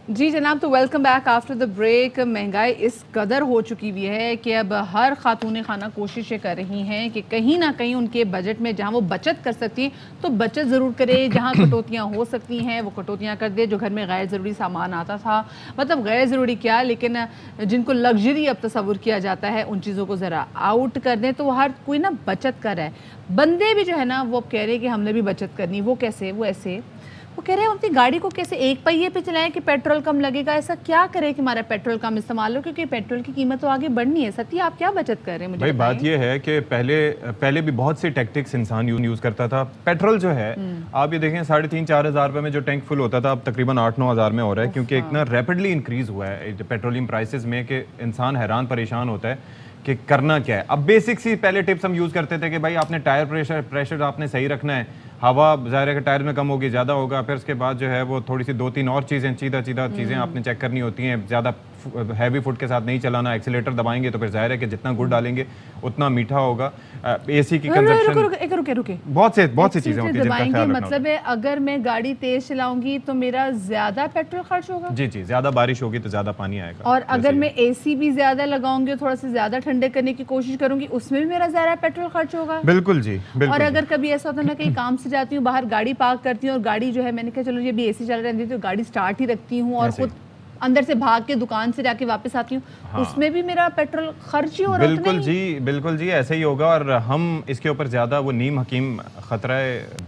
जी जनाब, तो welcome back after the break. महंगाई इस कदर हो चुकी हुई है कि अब हर खातून खाना कोशिशें कर रही हैं कि कहीं ना कहीं उनके बजट में जहां वो बचत कर सकती हैं तो बचत ज़रूर करे, जहां कटौतियां हो सकती हैं वो कटौतियां कर दे। जो घर में गैर ज़रूरी सामान आता था, मतलब गैर ज़रूरी क्या, लेकिन जिनको लग्जरी अब तस्वुर किया जाता है, उन चीज़ों को ज़रा आउट कर दें। तो हर कोई ना बचत कर रहा है। बंदे भी जो है ना वो अब कह रहे हैं कि हमने भी बचत करनी। वो कैसे? वो ऐसे वो कह रहे हैं अपनी गाड़ी को कैसे एक पहिए पे चलाएं कि पेट्रोल कम लगेगा, ऐसा क्या करें कि हमारा पेट्रोल कम इस्तेमाल हो, क्योंकि पेट्रोल की कीमत तो आगे बढ़नी है। सत्य आप क्या बचत कर रहे हैं मुझे भाई बताएं? बात ये है कि पहले भी बहुत सी टैक्टिक्स इंसान यूज करता था। पेट्रोल जो है आप ये देखें 3,500-4 हज़ार रुपए में जो टैंक फुल होता था अब तकरीबन 8-9 हज़ार में हो रहा है, क्योंकि इतना रैपिडली इंक्रीज हुआ है पेट्रोलियम प्राइसेस में कि इंसान हैरान परेशान होता है कि करना क्या है। अब बेसिक सी पहले टिप्स हम यूज करते थे कि भाई आपने टायर प्रेशर आपने सही रखना है, हवा ज़ाहिर है कि टायर में कम होगी ज़्यादा होगा, फिर उसके बाद जो है वो थोड़ी सी 2-3 और चीज़ें सीधा चीज़ें आपने चेक करनी होती हैं। ज़्यादा हैवी फुट के साथ नहीं चलाना, एक्सीलेटर दबाएंगे तो फिर जाहिर है कि जितना गुड़ डालेंगे उतना मीठा होगा। एसी की कंजप्शन, रुके बहुत सी चीज़ें होती हैं जिनका ख्याल रखना मतलब है अगर मैं गाड़ी तेज चलाऊंगी तो मेरा ज्यादा पेट्रोल खर्च होगा। जी ज़्यादा बारिश होगी तो ज़्यादा पानी आएगा। और अगर मैं एसी भी ज्यादा लगाऊंगी, थोड़ा सा ज्यादा ठंडे करने की कोशिश करूंगी, उसमें भी मेरा ज्यादा पेट्रोल खर्च होगा। बिल्कुल जी, बिल्कुल। और अगर कभी ऐसा होता है ना कहीं काम से जाती हूँ, बाहर गाड़ी पार्क करती हूँ और गाड़ी जो है मैंने कहा चलो ये भी एसी चल रही है तो गाड़ी स्टार्ट ही रखती हूँ और खुद अंदर से भाग के दुकान से जाके वापस आती हूँ, उसमें भी मेरा पेट्रोल खर्च ही हो रहा है। बिल्कुल जी ऐसे ही होगा। और हम इसके ऊपर ज़्यादा वो नीम हकीम ख़तरा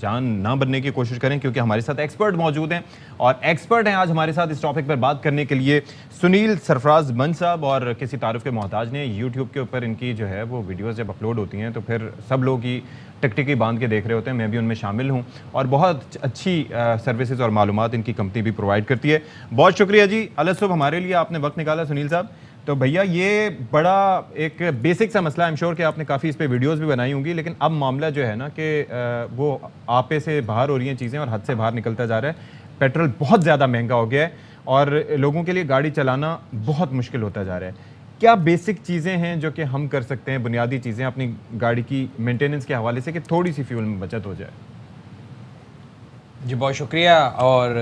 जान ना बनने की कोशिश करें, क्योंकि हमारे साथ एक्सपर्ट मौजूद हैं और एक्सपर्ट हैं आज हमारे साथ इस टॉपिक पर बात करने के लिए सुनील सरफराज मंच साहब। और किसी तारुफ के मोहताज ने यूट्यूब के ऊपर इनकी जो है वो वीडियोज़ जब अपलोड होती हैं तो फिर सब लोग ही टिकटिकी बांध के देख रहे होते हैं, मैं भी उनमें शामिल हूं और बहुत अच्छी सर्विसेज और मालूमात इनकी कंपनी भी प्रोवाइड करती है। बहुत शुक्रिया जी अलसुब हमारे लिए आपने वक्त निकाला सुनील साहब। तो भैया ये बड़ा एक बेसिक सा मसला, आई एम श्योर कि आपने काफ़ी इस पर वीडियोज़ भी बनाई होंगी, लेकिन अब मामला जो है ना कि वो आपे से बाहर हो रही हैं चीज़ें और हद से बाहर निकलता जा रहा है। पेट्रोल बहुत ज़्यादा महंगा हो गया है और लोगों के लिए गाड़ी चलाना बहुत मुश्किल होता जा रहा है। क्या बेसिक चीज़ें हैं जो कि हम कर सकते हैं, बुनियादी चीज़ें अपनी गाड़ी की मेंटेनेंस के हवाले से, कि थोड़ी सी फ्यूल में बचत हो जाए? जी बहुत शुक्रिया। और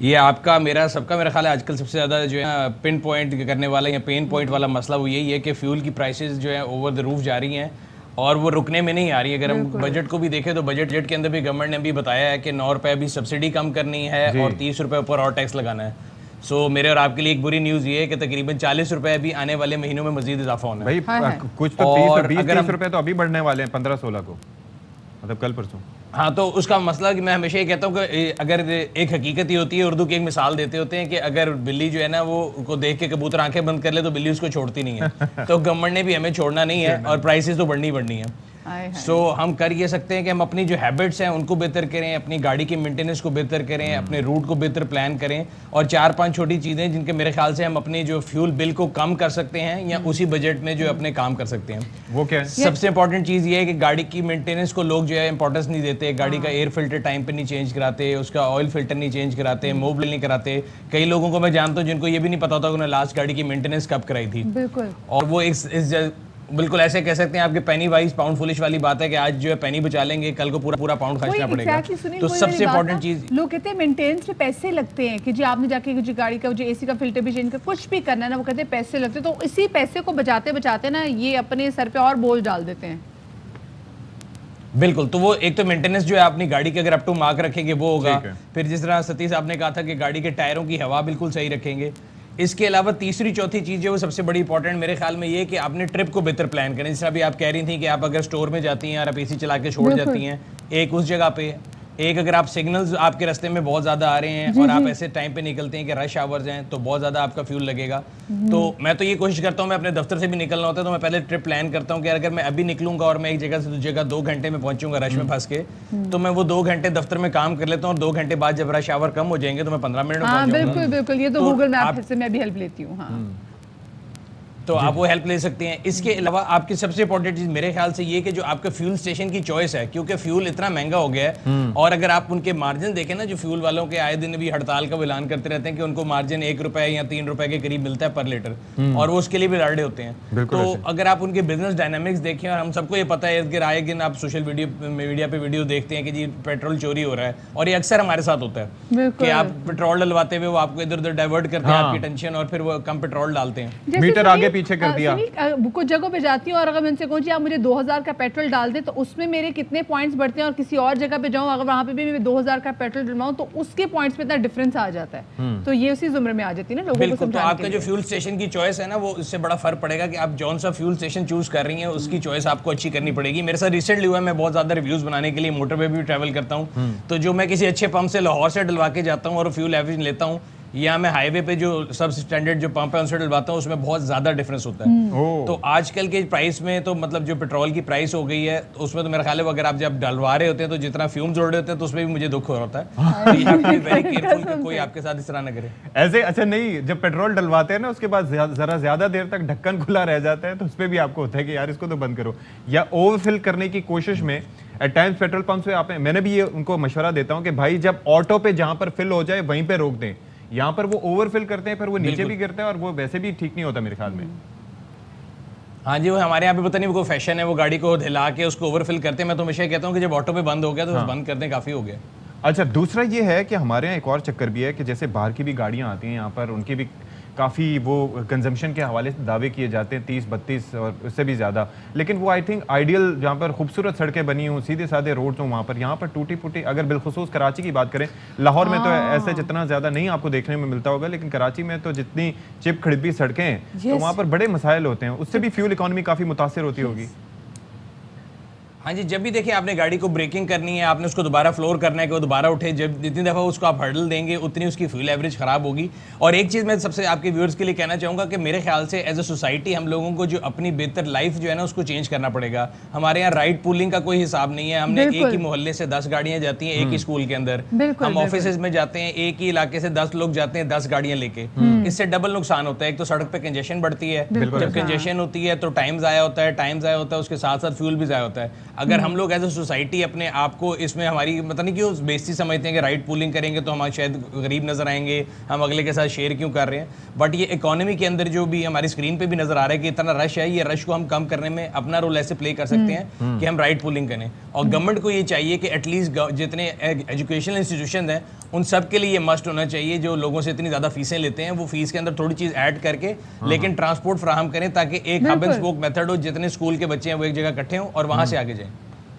ये आपका मेरा सबका मेरा ख्याल है आजकल सबसे ज़्यादा जो है पिन पॉइंट करने वाला या पेन पॉइंट वाला मसला वो यही है कि फ्यूल की प्राइसेस जो है ओवर द रूफ जा रही हैं और वो रुकने में नहीं आ रही है। अगर हम बजट को भी देखें तो बजट के अंदर भी गवर्नमेंट ने भी बताया है कि 9 रुपये अभी सब्सिडी कम करनी है और 30 रुपये ऊपर और टैक्स लगाना है। सो मेरे और आपके लिए एक बुरी न्यूज़ ये है कि तकरीबन 40 रुपये अभी आने वाले महीनों में मजीद इजाफा होना है। भाई कुछ तो 20-30 रुपये तो अभी बढ़ने वाले हैं 15-16 को, मतलब कल परसों। हाँ तो उसका मसला कि मैं हमेशा ये कहता हूँ कि अगर एक हकीकत ही होती है, उर्दू की एक मिसाल देते होते हैं कि अगर बिल्ली जो है ना वो को देख के कबूतर आंखें बंद कर ले तो बिल्ली उसको छोड़ती नहीं है। तो गवर्नमेंट ने भी हमें छोड़ना नहीं है और प्राइसेस तो बढ़नी बढ़नी है। सो हम कर ये सकते हैं कि हम अपनी जो हैबिट्स हैं उनको बेहतर करें, अपनी गाड़ी की मेंटेनेंस को बेहतर करें, अपने रूट को बेहतर प्लान करें और 4-5 छोटी चीज़ें जिनके मेरे ख्याल से हम अपने जो फ्यूल बिल को कम कर सकते हैं या उसी बजट में जो अपने काम कर सकते हैं। वो क्या है? सबसे इंपॉर्टेंट चीज़ ये है कि गाड़ी की मेंटेनेंस को लोग जो है इंपॉर्टेंस नहीं देते। गाड़ी का एयर फिल्टर टाइम पे नहीं चेंज कराते, उसका ऑयल फिल्टर नहीं चेंज कराते, मोबिल नहीं कराते। कई लोगों को मैं जानता हूँ जिनको ये भी नहीं पता होता कि उन्होंने लास्ट गाड़ी की मेंटेनेंस कब कराई थी। बिल्कुल। और वो बिल्कुल ऐसे कह सकते हैं आपके पेनी वाइज पाउंड फुलिश वाली बात है कि आज जो है पेनी बचा लेंगे कल को पूरा पाउंड खर्चना पड़ेगा। तो सबसे इंपॉर्टेंट चीज लोग कहते हैं मेंटेनेंस में पैसे लगते हैं कि जी आपने जाके जो गाड़ी का जो एसी का फिल्टर भी चेंज कर कुछ भी करना है ना, वो कहते हैं पैसे लगते हैं। तो इसी पैसे को बचाते बचाते ना ये अपने सर पे और बोझ डाल देते हैं। बिल्कुल। तो वो एक तो मेंटेनेंस जो है अपनी गाड़ी के अगर अप टू मार्क रखेंगे वो होगा। फिर जिस तरह सतीश साहब ने कहा था कि गाड़ी के टायरों की हवा बिल्कुल सही रखेंगे। इसके अलावा तीसरी चौथी चीज़ जो है वो सबसे बड़ी इंपॉर्टेंट मेरे ख्याल में ये है कि आपने ट्रिप को बेहतर प्लान करें। जैसे अभी आप कह रही थी कि आप अगर स्टोर में जाती हैं और आप एसी चला के छोड़ जाती हैं, एक उस जगह पे, एक अगर आप सिग्नल्स आपके रास्ते में बहुत ज़्यादा आ रहे हैं और आप ऐसे टाइम पे निकलते हैं कि रश आवर्स हैं तो बहुत ज़्यादा आपका फ्यूल लगेगा। तो मैं तो ये कोशिश करता हूँ, मैं अपने दफ्तर से भी निकलना होता है तो मैं पहले ट्रिप प्लान करता हूँ कि अगर मैं अभी निकलूंगा और मैं एक जगह से दूसरी जगह 2 घंटे में पहुँचूंगा रश में फंस के, तो मैं वो 2 घंटे दफ्तर में काम कर लेता हूँ और 2 घंटे बाद जब रश आवर कम हो जाएंगे तो मैं 15 मिनट में पहुँच जाऊंगा। बिल्कुल, ये तो गूगल मैप से मैं भी हेल्प लेती हूँ। तो आप वो हेल्प ले सकते हैं। इसके अलावा आपकी सबसे इंपॉर्टेंट चीज़ मेरे ख्याल से ये कि जो आपका फ्यूल स्टेशन की चॉइस है, क्योंकि फ्यूल इतना महंगा हो गया है और अगर आप उनके मार्जिन देखें ना, जो फ्यूल वालों के आए दिन भी हड़ताल का ऐलान करते रहते हैं कि उनको मार्जिन 1 रुपये या 3 रुपये के करीब मिलता है पर लीटर और वो उसके लिए भी लड़े होते हैं। तो अगर आप उनके बिजनेस डायनामिक्स देखें, और हम सबको ये पता है कि आए दिन आप सोशल मीडिया पे वीडियो देखते हैं कि जी पेट्रोल चोरी हो रहा है और ये अक्सर हमारे साथ होता है कि आप पेट्रोल डलवाते हुए वो आपको इधर उधर डाइवर्ट करते हैं आपकी टेंशन और फिर वो कम पेट्रोल डालते हैं। मीटर आगे पीछे कर दिया। कुछ जगहों पे जाती हूँ और अगर मैं उनसे कहूँ जी आप मुझे 2000 का पेट्रोल डाल दें तो उसमें मेरे कितने पॉइंट्स बढ़ते हैं, और किसी और जगह पे जाऊँ अगर वहाँ पे भी मैं 2000 का पेट्रोल डलवाऊँ तो उसके पॉइंट्स में इतना डिफरेंस आ जाता है। तो ये उसी जुम्रे में आ जाती है ना लोगों को बिल्कुल। तो समझाने आपका के जो लिए। फ्यूल स्टेशन की चॉइस है ना, वो इससे बड़ा फर्क पड़ेगा कि आप जौन सा फ्यूल स्टेशन चूज कर रही हैं, उसकी चॉइस आपको अच्छी करनी पड़ेगी। मेरे साथ रिसेंटली हुआ है, मैं बहुत ज्यादा रिव्यूज बनाने के लिए मोटरवे भी ट्रैवल करता हूँ, तो जो मैं किसी अच्छे पंप से लाहौर से डलवा के जाता हूँ और फ्यूल एवरेज लेता हूँ, या मैं हाईवे पे जो सब स्टैंडर्ड जो पंप है उनसे डलवाता हूँ, उसमें बहुत ज्यादा डिफरेंस होता है। तो आजकल के प्राइस में तो मतलब जो पेट्रोल की प्राइस हो गई है, तो उसमें तो मेरा ख्याल है अगर आप जब डलवा रहे होते हैं तो जितना फ्यूम जोड़ रहे होते हैं तो उसमें भी मुझे दुख हो रहा है। तो you have to be very careful कि कोई आपके साथ इस तरह ना करे। ऐसे अच्छा नहीं, जब पेट्रोल डलवाते हैं ना उसके बाद जरा ज्यादा देर तक ढक्कन खुला रह जाता है तो उस पर भी आपको होता है कि यार इसको तो बंद करो, या ओवरफिल करने की कोशिश में एट टाइम्स पेट्रोल पंप पे आपने, मैंने भी ये उनको मशवरा देता हूँ कि भाई जब ऑटो पे जहां पर फिल हो जाए वहीं पे रोक दें। यहाँ पर वो ओवरफिल करते हैं, फिर वो नीचे भी गिरते हैं और वो वैसे भी ठीक नहीं होता मेरे ख्याल में। हाँ जी, वो हमारे यहाँ पे पता नहीं वो फैशन है, वो गाड़ी को हिला के उसको ओवरफिल करते हैं। मैं तो हमेशा कहता हूँ कि जब ऑटो पे बंद हो गया तो बंद करने काफी हो गया। अच्छा, दूसरा ये है कि हमारे यहाँ एक और चक्कर भी है कि जैसे बाहर की भी गाड़ियाँ आती हैं यहाँ पर, उनकी भी काफ़ी वो कंजम्पशन के हवाले से दावे किए जाते हैं 30-32 और उससे भी ज़्यादा, लेकिन वो आई थिंक आइडियल जहाँ पर खूबसूरत सड़कें बनी हों, सीधे साधे रोड्स हों, वहाँ पर यहाँ पर टूटी फूटी, अगर बिलखुसूस कराची की बात करें, लाहौर में तो ऐसे जितना ज़्यादा नहीं आपको देखने में मिलता होगा, लेकिन कराची में तो जितनी चिप खड़िबी सड़कें हैं तो वहाँ पर बड़े मसाइल होते हैं, उससे भी फ्यूल इकॉनमी काफ़ी मुतासिर होती होगी। हाँ जी, जब भी देखिए आपने गाड़ी को ब्रेकिंग करनी है, आपने उसको दोबारा फ्लोर करना है कि वो दोबारा उठे, जब जितनी दफ़ा उसको आप हर्डल देंगे उतनी उसकी फ्यूल एवरेज ख़राब होगी। और एक चीज़ मैं सबसे आपके व्यूअर्स के लिए कहना चाहूँगा कि मेरे ख्याल से एज अ सोसाइटी हम लोगों को जो अपनी बेहतर लाइफ जो है ना उसको चेंज करना पड़ेगा। हमारे यहाँ राइड पूलिंग का कोई हिसाब नहीं है, हमने एक ही मोहल्ले से 10 गाड़ियाँ जाती हैं एक ही स्कूल के अंदर, हम ऑफिस में जाते हैं एक ही इलाके से 10 लोग जाते हैं 10 गाड़ियाँ लेके, इससे डबल नुकसान होता है। एक तो सड़क पे कंजेशन बढ़ती है, जब कंजेशन होती है तो टाइम ज़ाया होता है, उसके साथ साथ फ्यूल भी ज़ाया होता है। अगर हम लोग एज सोसाइटी अपने आप को इसमें, हमारी पता नहीं क्यों बेइज्जती समझते हैं कि राइट पूलिंग करेंगे तो हम शायद गरीब नजर आएंगे, हम अगले के साथ शेयर क्यों कर रहे हैं। बट ये इकोनॉमी के अंदर जो भी हमारी स्क्रीन पे भी नजर आ रहा है कि इतना रश है, ये रश को हम कम करने में अपना रोल ऐसे प्ले कर सकते हैं कि हम राइट पूलिंग करें। और गवर्नमेंट को ये चाहिए कि एटलीस्ट जितने एजुकेशनल इंस्टीट्यूशन हैं उन सब के लिए ये मस्ट होना चाहिए, जो लोगों से इतनी ज़्यादा फीसें लेते हैं वो फीस के अंदर थोड़ी चीज़ ऐड करके लेकिन ट्रांसपोर्ट फ्राहम करें, ताकि एक हब एंड स्पोक मेथड हो, जितने स्कूल के बच्चे हैं वो एक जगह इकट्ठे हों और वहाँ से आगे जाएं।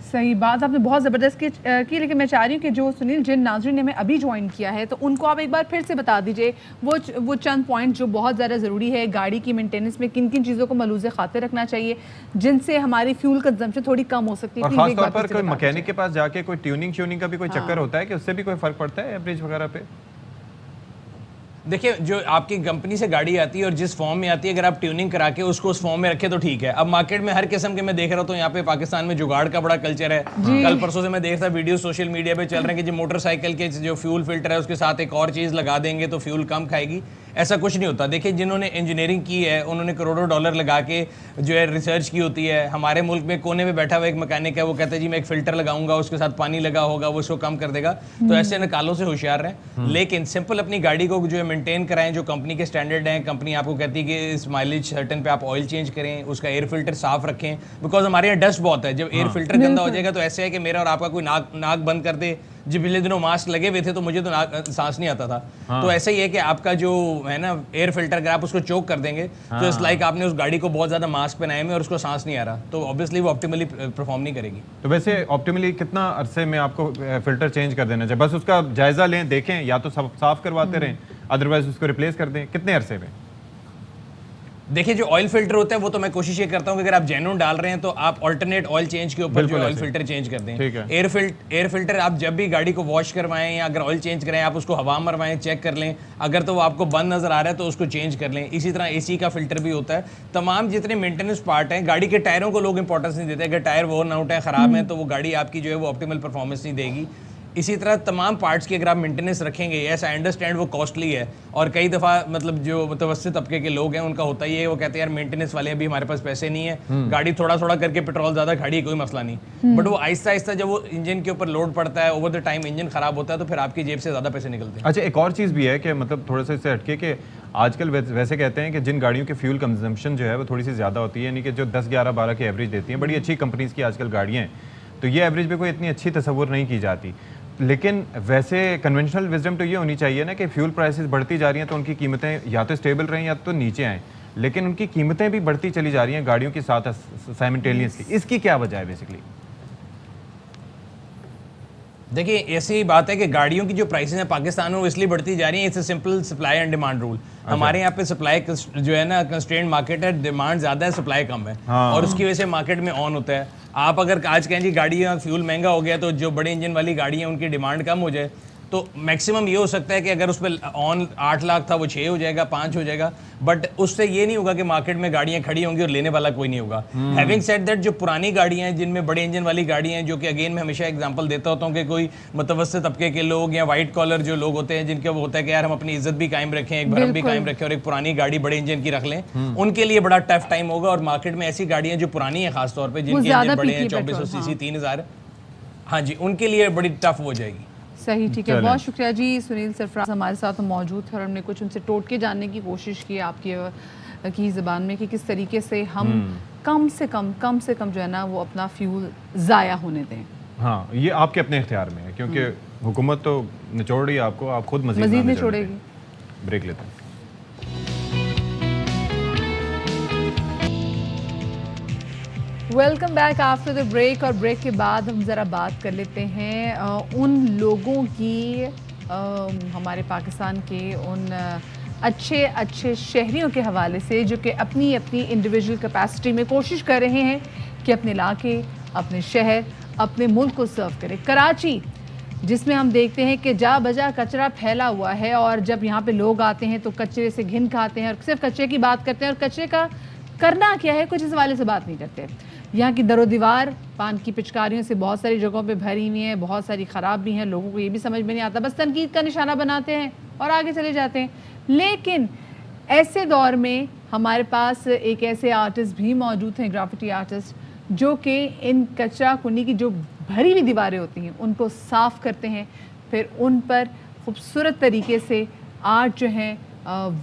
सही बात आपने बहुत ज़बरदस्त की, लेकिन मैं चाह रही हूँ कि जो सुनील, जिन नाज़रीन ने हमें अभी ज्वाइन किया है तो उनको आप एक बार फिर से बता दीजिए वो चंद पॉइंट जो बहुत ज़्यादा ज़रूरी है गाड़ी की मेंटेनेंस में, किन किन चीज़ों को मलूज़ खातिर रखना चाहिए जिनसे हमारी फ्यूल कंजम्पशन थोड़ी कम हो सकती है। और खासतौर पर कोई मैकेनिक के पास जाके कोई ट्यूनिंग का भी कोई चक्कर होता है कि उससे भी कोई फर्क पड़ता है एवरेज वगैरह पे? देखिए, जो आपकी कंपनी से गाड़ी आती है और जिस फॉर्म में आती है, अगर आप ट्यूनिंग करा के उसको उस फॉर्म में रखे तो ठीक है। अब मार्केट में हर किस्म के मैं देख रहा हूँ, तो यहाँ पे पाकिस्तान में जुगाड़ का बड़ा कल्चर है। कल परसों से मैं देख रहा वीडियो सोशल मीडिया पे चल रहे हैं कि जो मोटरसाइकिल के जो फ्यूल फिल्टर है उसके साथ एक और चीज़ लगा देंगे तो फ्यूल कम खाएगी। ऐसा कुछ नहीं होता। देखिए, जिन्होंने इंजीनियरिंग की है उन्होंने करोड़ों डॉलर लगा के जो है रिसर्च की होती है। हमारे मुल्क में कोने में बैठा हुआ एक मैकेनिक है, वो कहता है जी मैं एक फिल्टर लगाऊंगा, उसके साथ पानी लगा होगा, वो उसको कम कर देगा। तो ऐसे नकालों से होशियार रहें, लेकिन सिंपल अपनी गाड़ी को जो है मेंटेन कराएं, जो कंपनी के स्टैंडर्ड हैं। कंपनी आपको कहती है कि इस माइलेज सर्टन पे आप ऑयल चेंज करें, उसका एयर फिल्टर साफ रखें, बिकॉज हमारे यहाँ डस्ट बहुत है। जब एयर फिल्टर गंदा हो जाएगा तो ऐसे है कि मेरा और आपका कोई नाक बंद कर दे। जी पिछले दिनों मास्क लगे हुए थे तो मुझे तो सांस नहीं आता था। तो ऐसा ही है कि आपका जो है ना एयर फिल्टर, अगर आप उसको चोक कर देंगे तो इट्स लाइक आपने उस गाड़ी को बहुत ज्यादा मास्क पहनाए में और उसको सांस नहीं आ रहा, तो ऑब्वियसली वो ऑप्टिमली परफॉर्म नहीं करेगी। तो वैसे ऑप्टिमली कितना अरसे में आपको फिल्टर चेंज कर देना चाहिए? बस उसका जायजा लें, देखें, या तो साफ करवाते रहें, अदरवाइज उसको रिप्लेस कर दें। कितने अरसे में? देखिए, जो ऑयल फिल्टर होता है वो तो मैं कोशिश ये करता हूँ कि अगर आप जेन्युइन डाल रहे हैं तो आप अल्टरनेट ऑयल चेंज के ऊपर जो ऑयल फिल्टर चेंज कर दें। एयर फिल्टर आप जब भी गाड़ी को वॉश करवाएं या अगर ऑयल चेंज कराएं, आप उसको हवा मरवाएं, चेक कर लें। अगर तो वो आपको बंद नजर आ रहा है तो उसको चेंज कर लें। इसी तरह एसी का फिल्टर भी होता है। तमाम जितने मेंटेनेंस पार्ट हैं, गाड़ी के टायरों को लोग इंपॉर्टेंस नहीं देते। अगर टायर वो आउट है, खराब है, तो वो गाड़ी आपकी जो है वो ऑप्टिमल परफॉर्मेंस नहीं देगी। इसी तरह तमाम पार्ट्स की अगर आप मेंटेनेंस रखेंगे, यस आई अंडरस्टैंड वो कॉस्टली है, और कई दफ़ा मतलब जो मुतवस्सित तबके के लोग हैं उनका होता ही है, वो कहते हैं यार मेंटेनेंस वाले अभी हमारे पास पैसे नहीं है, गाड़ी थोड़ा थोड़ा करके पेट्रोल ज़्यादा खाड़ी, कोई मसला नहीं। बट वो आहिस्ता आहिस्ता जब वो इंजन के ऊपर लोड पड़ता है, ओवर द टाइम इंजन खराब होता है, तो फिर आपकी जेब से ज़्यादा पैसे निकलते हैं। अच्छा, एक और चीज़ भी है कि मतलब थोड़ा सा इससे हटके कि आजकल वैसे कहते हैं कि जिन गाड़ियों की फ्यूल कंजम्पशन जो है वो थोड़ी सी ज़्यादा होती है, यानी कि जो 10, 11, 12 की एवरेज देती हैं, बड़ी अच्छी कंपनीज़ की आजकल गाड़ियाँ हैं, तो ये एवरेज पे कोई इतनी अच्छी तस्वुर नहीं की जाती। लेकिन वैसे कन्वेंशनल विजडम तो ये होनी चाहिए ना कि फ्यूल प्राइसेस बढ़ती जा रही हैं तो उनकी कीमतें या तो स्टेबल रहें या तो नीचे आएँ। लेकिन उनकी कीमतें भी बढ़ती चली जा रही हैं गाड़ियों के साथ साइमल्टेनियसली। इसकी क्या वजह है बेसिकली? देखिए ऐसी बात है कि गाड़ियों की जो प्राइसेस हैं पाकिस्तान में वो इसलिए बढ़ती जा रही हैं, it's simple supply and demand rule. हमारे यहाँ पे सप्लाई जो है ना कंस्ट्रेंट मार्केट है, डिमांड ज़्यादा है, सप्लाई कम है, और उसकी वजह से मार्केट में ऑन होता है। आप अगर आज कहें जी गाड़ियाँ फ्यूल महंगा हो गया तो जो बड़े इंजन वाली गाड़ियाँ उनकी डिमांड कम हो जाए तो मैक्सिमम ये हो सकता है कि अगर उस पर ऑन 8 लाख था वो 6 हो जाएगा, 5 हो जाएगा, बट उससे ये नहीं होगा कि मार्केट में गाड़ियां खड़ी होंगी और लेने वाला कोई नहीं होगा। हैविंग सेड दैट, जो पुरानी गाड़ियां हैं जिनमें बड़े इंजन वाली गाड़ियां हैं, जो कि अगेन मैं हमेशा एग्जांपल देता होता हूँ कि कोई मुतवस्सित तबके के लोग या वाइट कॉलर जो लोग होते हैं जिनके वो होता है कि यार हम अपनी इज्जत भी कायम रखें, एक भरम भी कायम रखें और एक पुरानी गाड़ी बड़े इंजन की रख लें, उनके लिए बड़ा टफ टाइम होगा। और मार्केट में ऐसी गाड़ियां जो पुरानी है खासतौर पर जिनके इंजन बड़े हैं 2400 सीसी 3000, हाँ जी, उनके लिए बड़ी टफ हो जाएगी। सही, ठीक है, बहुत शुक्रिया जी। सुनील सरफराज हमारे साथ मौजूद थे और हमने कुछ उनसे टोटके जानने की कोशिश की आपकी ज़बान में कि किस तरीके से हम कम से कम जो है ना वो अपना फ्यूल ज़ाया होने दें। हाँ, ये आपके अपने इख्तियार में है क्योंकि हुकूमत तो निचोड़ रही है आपको, आप खुद मजीद निचोड़ेगी। ब्रेक लेते हैं। Welcome back after the break. और ब्रेक के बाद हम ज़रा बात कर लेते हैं उन लोगों की, हमारे पाकिस्तान के उन अच्छे शहरियों के हवाले से जो कि अपनी इंडिविजुअल कैपेसिटी में कोशिश कर रहे हैं कि अपने इलाके, अपने शहर, अपने मुल्क को सर्व करें। कराची, जिसमें हम देखते हैं कि जा बजा कचरा फैला हुआ है और जब यहाँ पे लोग आते हैं तो कचरे से घिन खाते हैं और सिर्फ कचरे की बात करते हैं और कचरे का करना क्या है कुछ इस वाले से बात नहीं करते। यहाँ की दरो दीवार पान की पिचकारियों से बहुत सारी जगहों पे भरी हुई हैं, बहुत सारी ख़राब भी हैं, लोगों को ये भी समझ में नहीं आता, बस तनकीद का निशाना बनाते हैं और आगे चले जाते हैं। लेकिन ऐसे दौर में हमारे पास एक ऐसे आर्टिस्ट भी मौजूद हैं, ग्राफिटी आर्टिस्ट, जो कि इन कचरा कुन्नी की जो भरी हुई दीवारें होती हैं उनको साफ़ करते हैं, फिर उन पर खूबसूरत तरीके से आर्ट जो हैं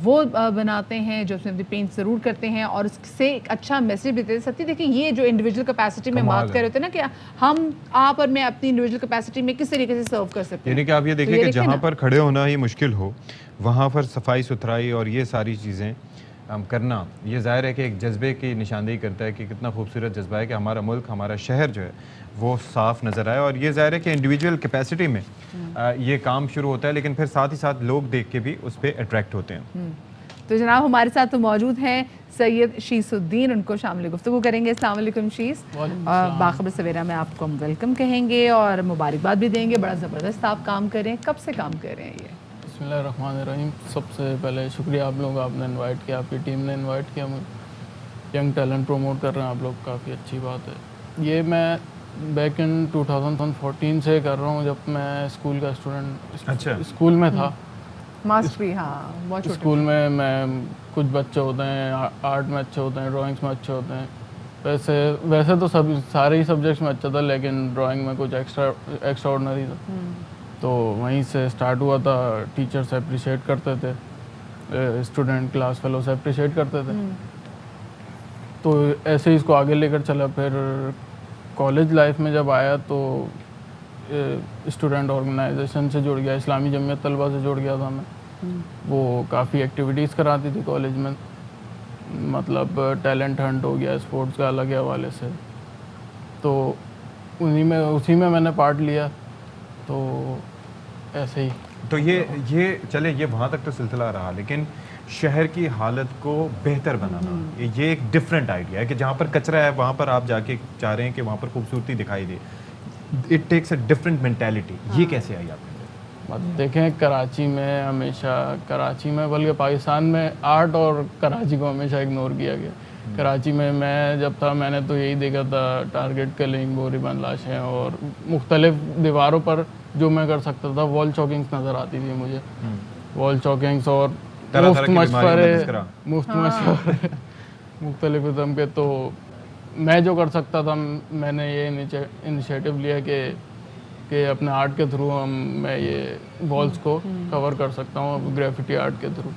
वो बनाते हैं, जो उसमें पेंट ज़रूर करते हैं और उससे एक अच्छा मैसेज भी देते हैं। सत्य देखिए, ये जो इंडिविजुअल कैपेसिटी में बात कर रहे थे ना कि हम आप और मैं अपनी इंडिविजुअल कैपेसिटी में किस तरीके से सर्व कर सकते हैं, यानी कि आप ये देखिए कि जहाँ पर खड़े होना ही मुश्किल हो वहाँ पर सफाई सुथराई और ये सारी चीज़ें करना, ये ज़ाहिर है कि एक जज्बे की निशानदेही करता है कि कितना खूबसूरत जज्बा है कि हमारा मुल्क, हमारा शहर जो है वो साफ़ नज़र आए। और ये ज़ाहिर है कि इंडिविजुअल कैपेसिटी में ये काम शुरू होता है, लेकिन फिर साथ ही साथ लोग देख के भी उस पर अट्रैक्ट होते हैं। तो जनाब हमारे साथ तो मौजूद हैं सैयद शीसुद्दीन, उनको शामिल गुफ्तगू करेंगे। अस्सलाम वालेकुम शीस, बाखबर सवेरा में आपको हम वेलकम कहेंगे और मुबारकबाद भी देंगे। बड़ा ज़बरदस्त आप काम करें, कब से काम कर रहे हैं ये? बिस्मिल्लाहिर्रहमानिर्रहीम। सबसे पहले शुक्रिया आप लोग, आपने इनवाइट किया, आपकी टीम ने इनवाइट किया मुझे। यंग टैलेंट प्रमोट कर रहे हैं आप लोग, काफ़ी अच्छी बात है। ये मैं बैक इन 2014 से कर रहा हूँ, जब मैं स्कूल का स्टूडेंट, अच्छा, स्कूल में था। मास्टरी, हाँ, बहुत छोटे। स्कूल में मैं कुछ बच्चे होते हैं आर्ट में अच्छे होते हैं, ड्राइंग्स में अच्छे होते हैं। वैसे तो सब सारे ही सब्जेक्ट्स में अच्छा था, लेकिन ड्राइंग में कुछ एक्स्ट्रा ऑर्डिनरी था। तो वहीं से स्टार्ट हुआ था। टीचर्स अप्रिशिएट करते थे, स्टूडेंट क्लास फेलोज अप्रिशिएट करते थे, तो ऐसे ही इसको आगे लेकर चला। फिर कॉलेज लाइफ में जब आया तो स्टूडेंट ऑर्गेनाइजेशन से जुड़ गया, इस्लामी जमीयत तलबा से जुड़ गया था मैं। वो काफ़ी एक्टिविटीज़ कराती थी कॉलेज में, मतलब टैलेंट हंट हो गया, स्पोर्ट्स का अलग हवाले से, तो उसी में मैंने पार्ट लिया। तो ऐसे ही तो ये चले, ये वहाँ तक तो सिलसिला रहा, लेकिन शहर की हालत को बेहतर बनाना ये एक डिफरेंट आइडिया है कि जहाँ पर कचरा है वहाँ पर आप जाके चाह रहे हैं कि वहाँ पर खूबसूरती दिखाई दे। It takes a different mentality. ये कैसे आई आपके? देखें, कराची में बल्कि पाकिस्तान में आर्ट और कराची को हमेशा इग्नोर किया गया। कराची में मैं जब था, मैंने तो यही देखा था, टारगेट किलिंग, बोरीबंद लाशें और मुख्तलिफ दीवारों पर जो मैं कर सकता था, वॉल चॉकिंग्स नज़र आती थी मुझे। वॉल चॉकिंग्स और मुफ्त मशवरे मुख्तलिफ किस्म के। तो मैं जो कर सकता था, मैंने ये इनिशिएटिव लिया कि अपने आर्ट के थ्रू मैं ये वॉल्स को कवर कर सकता हूँ ग्राफिटी आर्ट के थ्रू।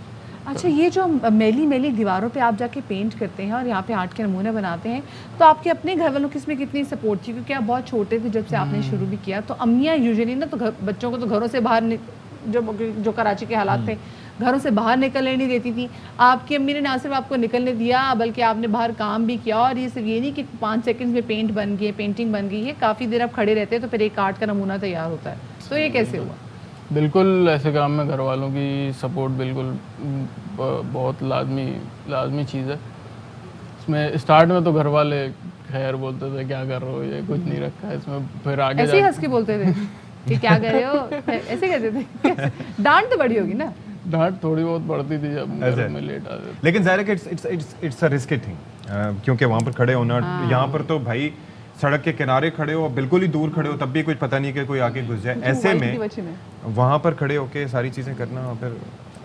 अच्छा, ये जो मैली दीवारों पे आप जाके पेंट करते हैं और यहाँ पे आर्ट के नमूने बनाते हैं, तो आपके अपने घर वालों की इसमें कितनी सपोर्ट थी? क्योंकि आप बहुत छोटे थे जब से आपने शुरू भी किया, तो अम्मियाँ यूजुअली ना तो बच्चों को तो घरों से बाहर जो कराची के हालात थे, घरों से बाहर निकलने नहीं देती थी। आपकी अम्मी ने ना सिर्फ आपको निकलने दिया बल्कि आपने बाहर काम भी किया, और ये सिर्फ ये नहीं कि 5 सेकंड में पेंट बन गए, पेंटिंग बन गई है, काफ़ी देर आप खड़े रहते हैं तो फिर एक आर्ट का नमूना तैयार होता है। तो ये कैसे हुआ? बिल्कुल, ऐसे काम में घर वालों की सपोर्ट बिल्कुल बहुत लाजमी चीज़ है। इसमें स्टार्ट में तो घर वाले खैर बोलते थे क्या कर रहे हो, ये कुछ नहीं रखा है इसमें, फिर आगे ऐसे ही हंस के बोलते थे कि क्या कर रहे हो, ऐसे कहते थे? डांट तो बड़ी होगी ना? डांट थोड़ी बहुत पड़ती थी जब घर में लेट आते थे। लेकिन ज़ाहिर है कि इट्स अ रिस्की थिंग, क्योंकि वहाँ पर खड़े होना, यहाँ पर तो भाई सड़क के किनारे खड़े हो, बिल्कुल ही दूर खड़े हो, तब भी कुछ पता नहीं कि कोई आके घुस जाए। ऐसे में वहाँ पर खड़े होके सारी चीज़ें करना, फिर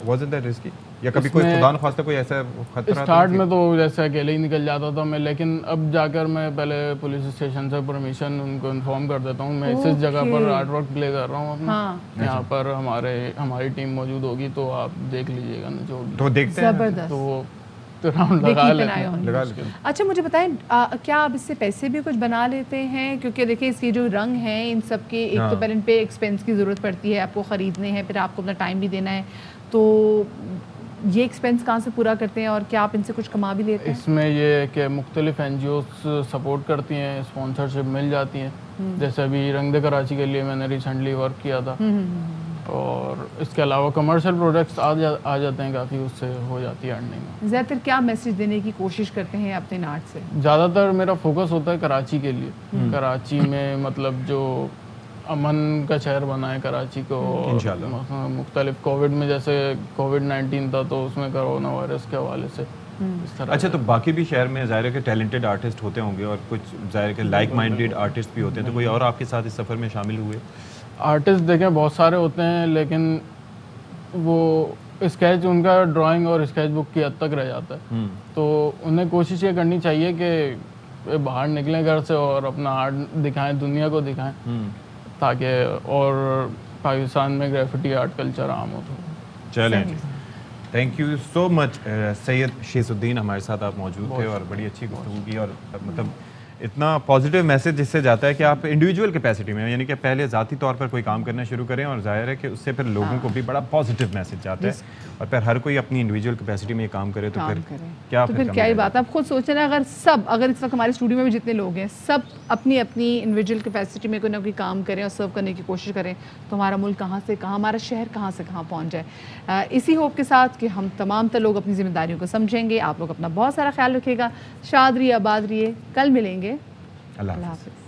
wasn't that risky? या कभी कोई खुदा न खास्ता कोई ऐसा खतरा? स्टार्ट में तो जैसे अकेले ही निकल जाता था मैं, लेकिन अब जाकर मैं पहले पुलिस स्टेशन से परमिशन उनको इन्फॉर्म कर देता हूँ मैं इस जगह पर आर्ट वर्क प्ले कर रहा हूँ अपना, यहाँ पर हमारी टीम मौजूद होगी तो आप देख लीजिएगा ना जो तो देखते हैं तो राउंड लगा लेते। अच्छा मुझे बताएं, क्या आप इससे पैसे भी कुछ बना लेते हैं? क्योंकि देखिए इसके जो रंग हैं इन सब के, एक तो पहले इन पे एक्सपेंस की ज़रूरत पड़ती है, आपको ख़रीदने हैं, फिर आपको अपना टाइम भी देना है, तो ये एक्सपेंस कहाँ से पूरा करते हैं और क्या आप इनसे कुछ कमा भी लेते हैं? इसमें ये है कि मुख्तलिफ NGOs सपोर्ट करती हैं, स्पॉन्सरशिप मिल जाती हैं। जैसे अभी रंग दे कराची के लिए मैंने रिसेंटली वर्क किया था, और इसके अलावा कमर्शियल प्रोडक्ट्स आ जाते हैं काफ़ी, उससे हो जाती है अर्निंग। ज़्यादातर क्या मैसेज देने की कोशिश करते हैं अपने आर्ट से? ज़्यादातर मेरा फोकस होता है कराची के लिए। कराची में मतलब जो अमन का शहर बना है कराची को, मुख्तलिफ कोविड में जैसे कोविड-19 था तो उसमें कोरोना वायरस के हवाले से इस तरह। अच्छा, तो बाकी भी शहर में ज़ाहिर है कि टैलेंटेड आर्टिस्ट होते होंगे और कुछ ज़ाहिर है कि लाइक माइंडेड आर्टिस्ट भी होते हैं, तो कोई और आपके साथ इस सफ़र में शामिल हुए? आर्टिस्ट देखें बहुत सारे होते हैं, लेकिन वो स्केच उनका ड्राइंग और स्केच बुक की हद तक रह जाता है, तो उन्हें कोशिश ये करनी चाहिए कि बाहर निकलें घर से और अपना आर्ट दिखाएं, दुनिया को दिखाएं, ताकि और पाकिस्तान में ग्राफिटी आर्ट कल्चर आम हो। तो चलें, thank you so much Syed Shesuddin, हमारे साथ आप मौजूद थे और बड़ी अच्छी गुफ्तगू की, और मतलब इतना पॉजिटिव मैसेज जिससे जाता है कि आप इंडिविजुअल कैपेसिटी में, यानी कि पहले ज़ाती तौर पर कोई काम करना शुरू करें, और जाहिर है कि उससे फिर लोगों को भी बड़ा पॉजिटिव मैसेज जाता है, और फिर हर कोई अपनी इंडिविजुअल कैपेसिटी में ये काम करे तो फिर क्या ही बात है। आप खुद सोचें ना, अगर इस वक्त हमारे स्टूडियो में भी जितने लोग हैं सब अपनी अपनी इंडिविजुअल कैपेसिटी में कोई ना कोई काम करें और सर्व करने की कोशिश करें, तो हमारा मुल्क कहाँ से कहाँ, हमारा शहर कहाँ से कहाँ पहुँच जाए। इसी होप के साथ कि हम तमाम तर लोग अपनी जिम्मेदारियों को समझेंगे। आप लोग अपना बहुत सारा ख्याल रखिएगा, शाद रहिए, आबाद रहिए, कल मिलेंगे। अल्लाह हाफ़िज़।